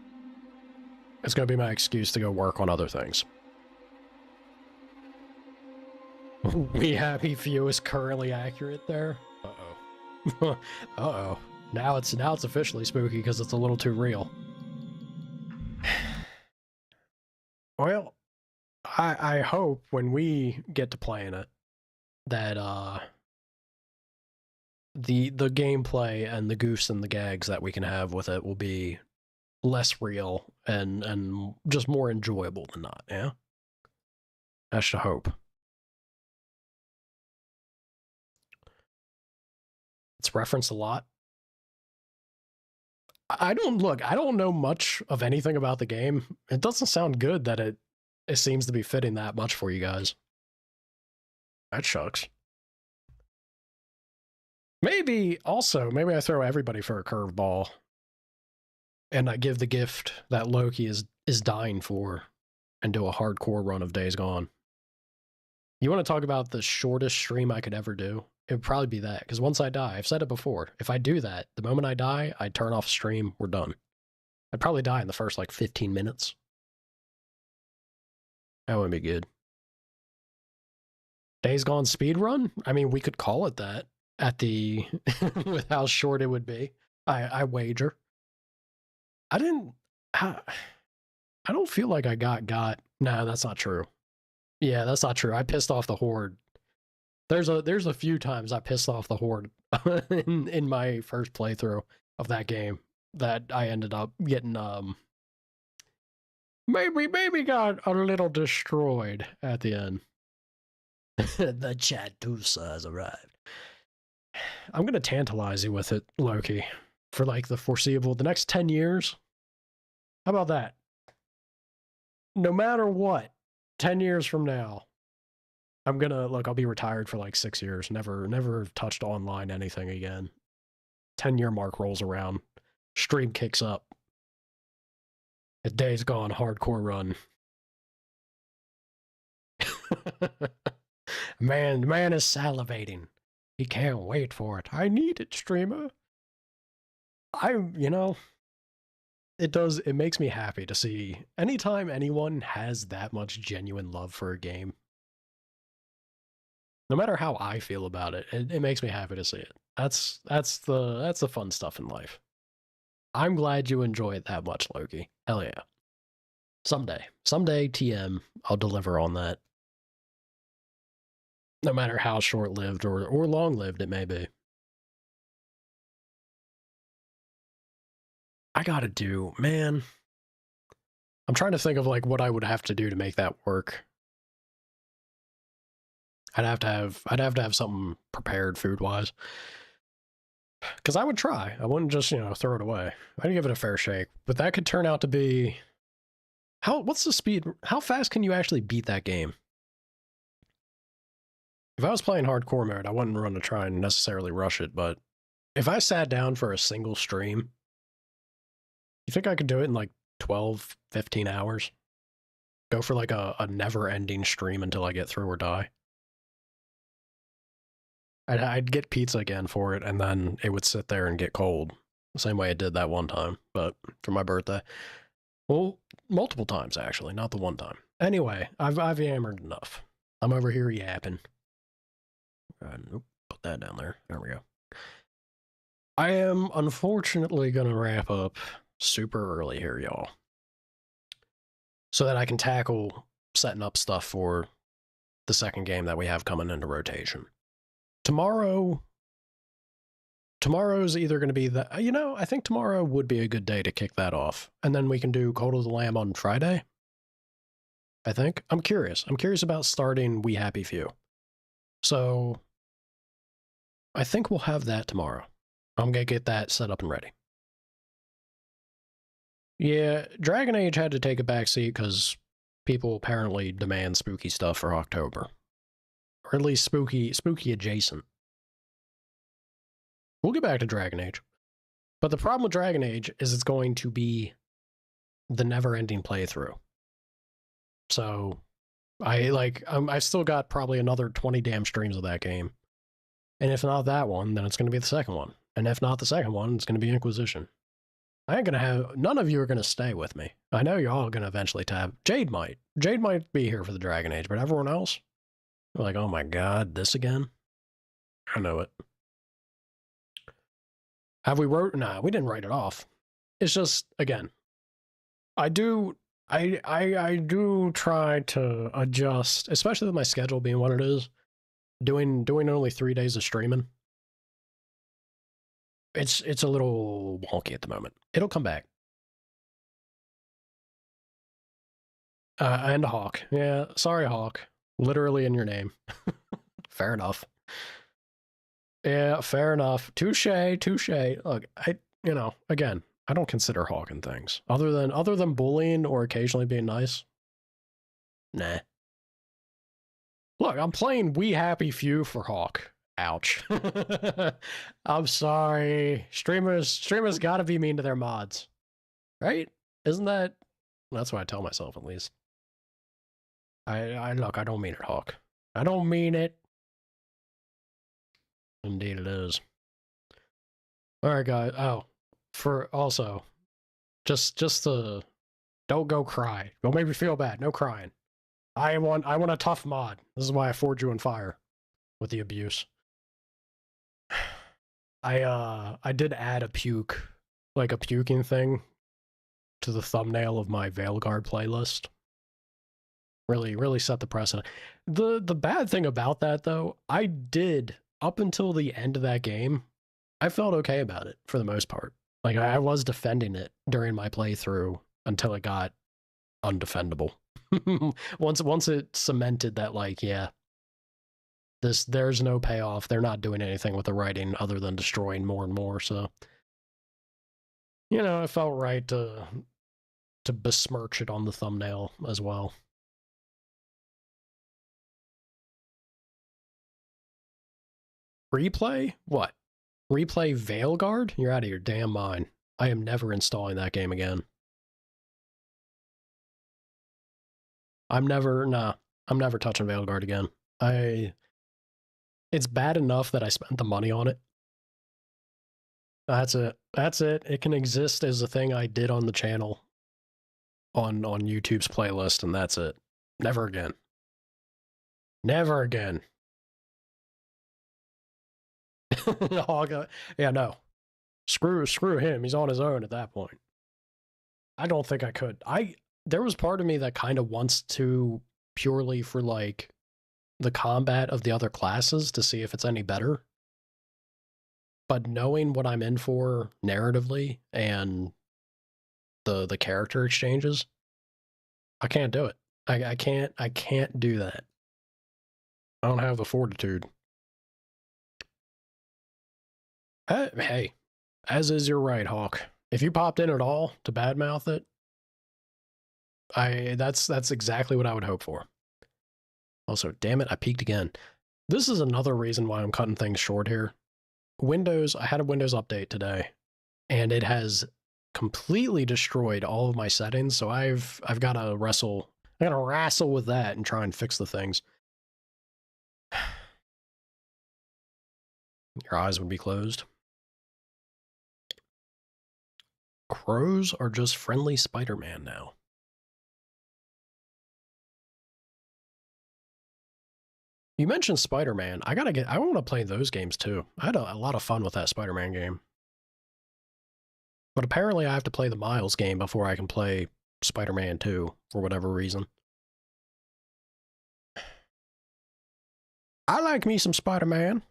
it's going to be my excuse to go work on other things. We Happy Few is currently accurate there. Uh-oh. Uh-oh. Now it's officially spooky because it's a little too real. Well, I hope when we get to playing it that the gameplay and the goofs and the gags that we can have with it will be less real and just more enjoyable than not, yeah? That's the hope. It's referenced a lot. I don't know much of anything about the game. It doesn't sound good that it seems to be fitting that much for you guys. That shucks. Maybe I throw everybody for a curveball. And I give the gift that Loki is dying for and do a hardcore run of Days Gone. You want to talk about the shortest stream I could ever do? It would probably be that, because once I die, I've said it before, if I do that, the moment I die, I turn off stream, we're done. I'd probably die in the first, like, 15 minutes. That would be good. Days Gone speedrun? I mean, we could call it that at the... with how short it would be. I wager. I don't feel like I got. No, that's not true. Yeah, that's not true. I pissed off the Horde. There's a few times I pissed off the Horde in my first playthrough of that game that I ended up getting maybe got a little destroyed at the end. The Chatusa has arrived. I'm gonna tantalize you with it, Loki, for like the next 10 years. How about that? No matter what, 10 years from now, I'll be retired for like 6 years, never touched online anything again. 10-year mark rolls around, stream kicks up. A Days Gone hardcore run. Man is salivating. He can't wait for it. I need it, streamer. It makes me happy to see anytime anyone has that much genuine love for a game. No matter how I feel about it, it makes me happy to see it. That's the fun stuff in life. I'm glad you enjoy it that much, Loki. Hell yeah. Someday, TM, I'll deliver on that. No matter how short-lived or long-lived it may be. I gotta do, man. I'm trying to think of like what I would have to do to make that work. I'd have to have something prepared food-wise. Because I would try. I wouldn't just, throw it away. I'd give it a fair shake. But that could turn out to be... What's the speed? How fast can you actually beat that game? If I was playing hardcore mode, I wouldn't run to try and necessarily rush it, but if I sat down for a single stream, you think I could do it in like 12, 15 hours? Go for like a never-ending stream until I get through or die? I'd get pizza again for it, and then it would sit there and get cold. The same way I did that one time, but for my birthday. Well, multiple times, actually, not the one time. Anyway, I've yammered enough. I'm over here yapping. Put that down there. There we go. I am unfortunately going to wrap up super early here, y'all. So that I can tackle setting up stuff for the second game that we have coming into rotation. Tomorrow's either going to be I think tomorrow would be a good day to kick that off. And then we can do Cult of the Lamb on Friday. I think. I'm curious. I'm curious about starting We Happy Few. So I think we'll have that tomorrow. I'm going to get that set up and ready. Yeah, Dragon Age had to take a backseat because people apparently demand spooky stuff for October. Or at least spooky adjacent. We'll get back to Dragon Age. But the problem with Dragon Age is it's going to be the never-ending playthrough. So, I've still got probably another 20 damn streams of that game. And if not that one, then it's going to be the second one. And if not the second one, it's going to be Inquisition. None of you are going to stay with me. I know you're all going to eventually tab. Jade might be here for the Dragon Age, but everyone else? They're like, oh my god, this again? I know it. Have we Nah, we didn't write it off. It's just, again, I do try to adjust, especially with my schedule being what it is, doing only 3 days of streaming. It's a little wonky at the moment. It'll come back. And Hawk. Yeah, sorry, Hawk. Literally in your name. Fair enough. Yeah, fair enough. Touche, touche. Look, again, I don't consider hawking things. Other than bullying or occasionally being nice. Nah. Look, I'm playing We Happy Few for Hawk. Ouch. I'm sorry. Streamers gotta be mean to their mods. Right? Isn't that... That's what I tell myself, at least. Look, I don't mean it, Hawk. I don't mean it. Indeed it is. Alright, guys. Oh, for also, just to... Don't go cry. Don't make me feel bad. No crying. I want a tough mod. This is why I forged you in fire. With the abuse. I did add a puke, like a puking thing, to the thumbnail of my Veilguard playlist. Really set the precedent. The bad thing about that, though, I did, up until the end of that game, I felt okay about it, for the most part. Like, I was defending it during my playthrough until it got undefendable. once it cemented that, like, yeah, there's no payoff. They're not doing anything with the writing other than destroying more and more, so... You know, it felt right to besmirch it on the thumbnail as well. Replay? What? Replay Veilguard? You're out of your damn mind. I am never installing that game again. I'm never touching Veilguard again. It's bad enough that I spent the money on it. That's it. That's it. It can exist as a thing I did on the channel. On YouTube's playlist, and that's it. Never again. Never again. Yeah, no. Screw him. He's on his own at that point. I don't think I could. There was part of me that kind of wants to, purely for, like, the combat of the other classes to see if it's any better. But knowing what I'm in for narratively and the character exchanges, I can't do it. I can't do that. I don't have the fortitude. Hey, as is your right, Hawk. If you popped in at all to badmouth it, that's exactly what I would hope for. Also, damn it, I peeked again. This is another reason why I'm cutting things short here. I had a Windows update today, and it has completely destroyed all of my settings, so I've got to wrestle with that and try and fix the things. Your eyes would be closed. Crows are just friendly Spider-Man now. You mentioned Spider-Man. I want to play those games too. I had a lot of fun with that Spider-Man game. But apparently I have to play the Miles game before I can play Spider-Man 2, for whatever reason. I like me some Spider-Man.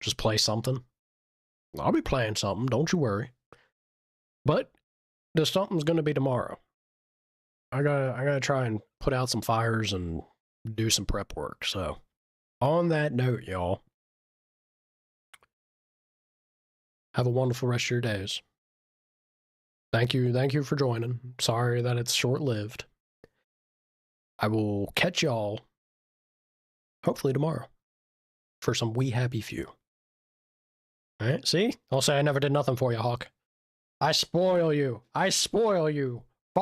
Just play something. I'll be playing something, don't you worry. But the something's gonna be tomorrow. I gotta try and put out some fires and do some prep work, so on that note, y'all, have a wonderful rest of your days. Thank you for joining. Sorry that it's short-lived. I will catch y'all hopefully tomorrow for some We Happy Few. Alright, see? I'll say I never did nothing for you, Hawk. I spoil you. I spoil you.